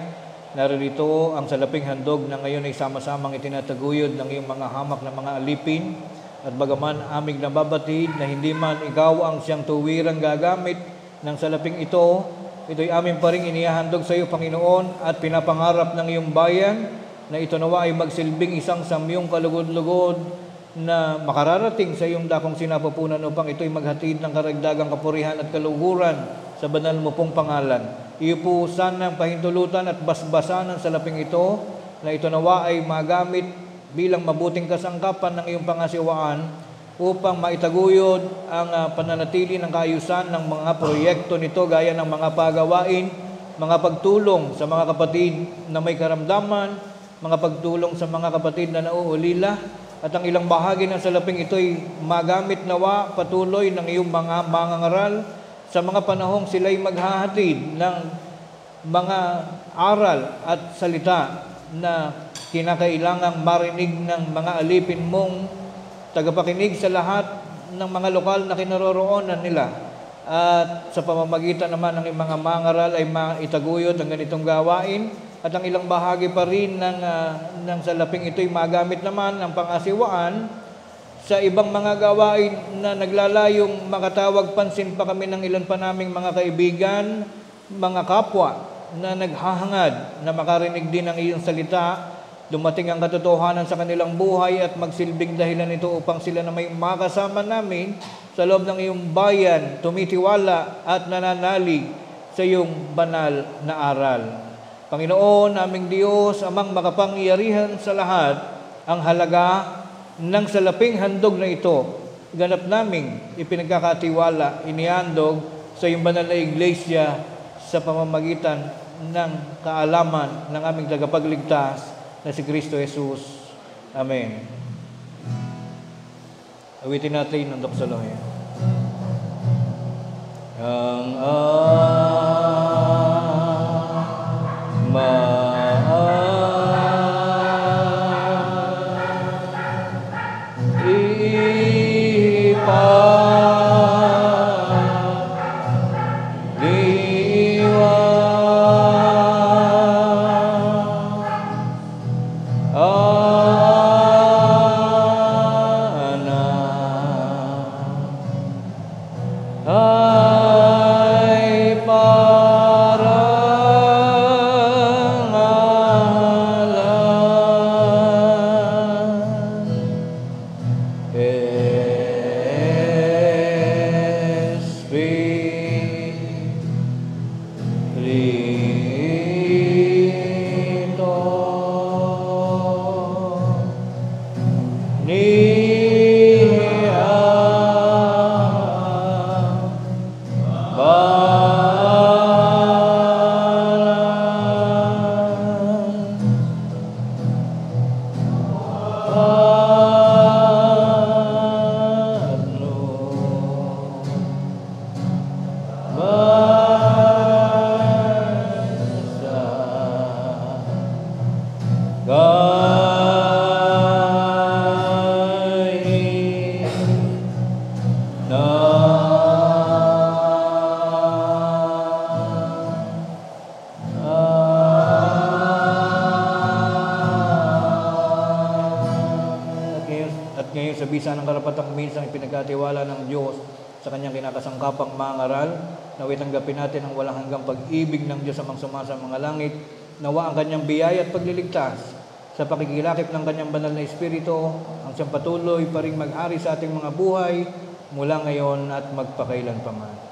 Naririto ang salaping handog na ngayon ay sama-samang itinataguyod ng iyong mga hamak na mga alipin. At bagaman aming nababatid na hindi man ikaw ang siyang tuwirang gagamit ng salaping ito, ito'y amin pa rin inihahandog sa iyo, Panginoon, at pinapangarap ng iyong bayan na ito nawa ay magsilbing isang samyong kalugod-lugod na makararating sa iyong dakong sinapupunan upang ito'y maghatid ng karagdagang kapurihan at kaluguran sa banal mo pong pangalan. Iupusan ng pahintulutan at basbasan ng salaping ito na ito nawa ay magamit bilang mabuting kasangkapan ng iyong pangasiwaan upang maitaguyod ang pananatili ng kaayusan ng mga proyekto nito gaya ng mga pagawain, mga pagtulong sa mga kapatid na may karamdaman, mga pagtulong sa mga kapatid na nauulila, at ang ilang bahagi ng salaping ito'y magamit nawa patuloy ng iyong mga mangangaral sa mga panahong sila'y maghahatid ng mga aral at salita na kinakailangang marinig ng mga alipin mong tagapakinig sa lahat ng mga lokal na kinaroroonan nila. At sa pamamagitan naman ng mga mangaral ay maitaguyod ang ganitong gawain. At ang ilang bahagi pa rin ng salaping ito'y magamit naman ng pangasiwaan sa ibang mga gawain na naglalayong makatawag pansin pa kami ng ilan pa naming mga kaibigan, mga kapwa na naghahangad na makarinig din ng iyong salita. Dumating ang katotohanan sa kanilang buhay at magsilbing dahilan ito upang sila na may makasama namin sa loob ng iyong bayan, tumitiwala at nananalig sa iyong banal na aral. Panginoon, aming Diyos, amang makapangyarihan sa lahat, ang halaga ng salaping handog na ito, ganap naming ipinagkakatiwala, inihandog sa iyong banal na iglesia sa pamamagitan ng kaalaman ng aming tagapagligtas na si Kristo Jesus. Amen. Awitin natin ang doksology. Ang sa bisa ng karapatang minsang ipinagkatiwala ng Diyos sa kanyang kinakasangkapang mangaral, naway tanggapin natin ang walang hanggang pag-ibig ng Diyos amang sumasa mga langit, nawa ang kanyang biyaya at pagliligtas sa pakikilakip ng kanyang banal na Espiritu, ang siyang patuloy pa ring mag-ari sa ating mga buhay mula ngayon at magpakailan pa man.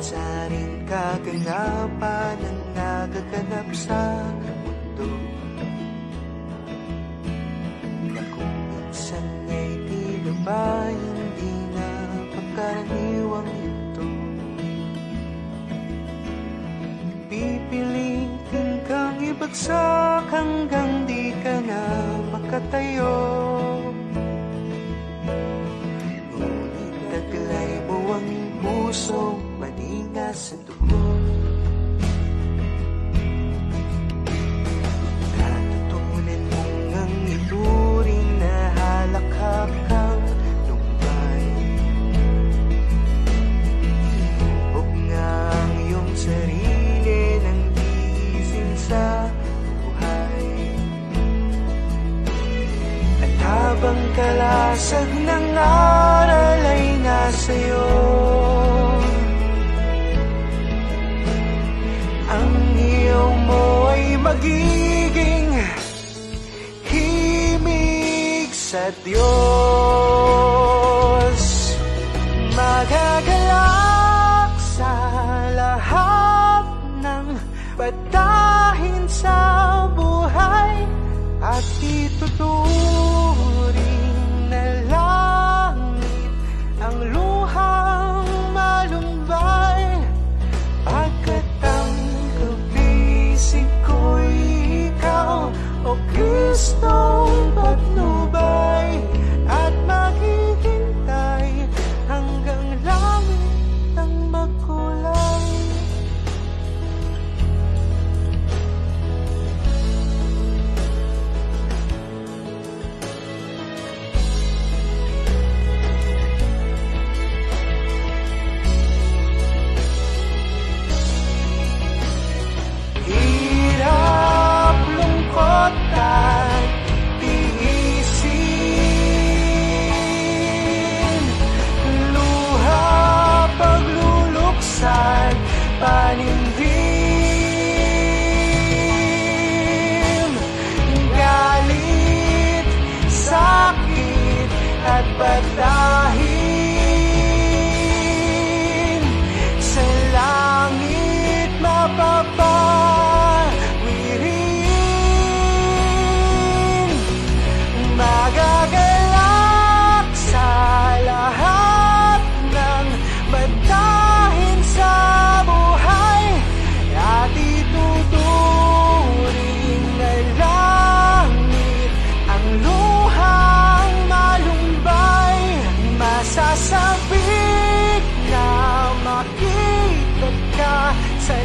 Saring kaganapan ang nagaganap sa mundo, na kung minsan ay tila ba hindi na pagkaraniwang ito. Pipilitin kang ibagsak hanggang di ka na makatayo, ngunit taglay mo ang puso maninga sa dugo. Natutunan mong ang ituring na halakhak kang lumbay. Hinubog nga ang iyong sarili ng gising sa buhay. Basag ng aral ay nasa'yo. Ang iyo mo ay magiging himig sa Diyos. Magagalak sa lahat ng batahin sa buhay at ituturing na langit ang luhang malumbay. Pagkat ang kabisig ko'y ikaw, O Kristong patnubay, at maghihintay hanggang langit ang magkulay. Hirap, lungkot at tiisin, luha, pagluluksan, panindim, galit, sakit at batahin, sa langit mapapawirin. Magagalak sa lahat ng batahin sa buhay at ituturing na langit ang luhang malumbay. Masasabik na makita ka sa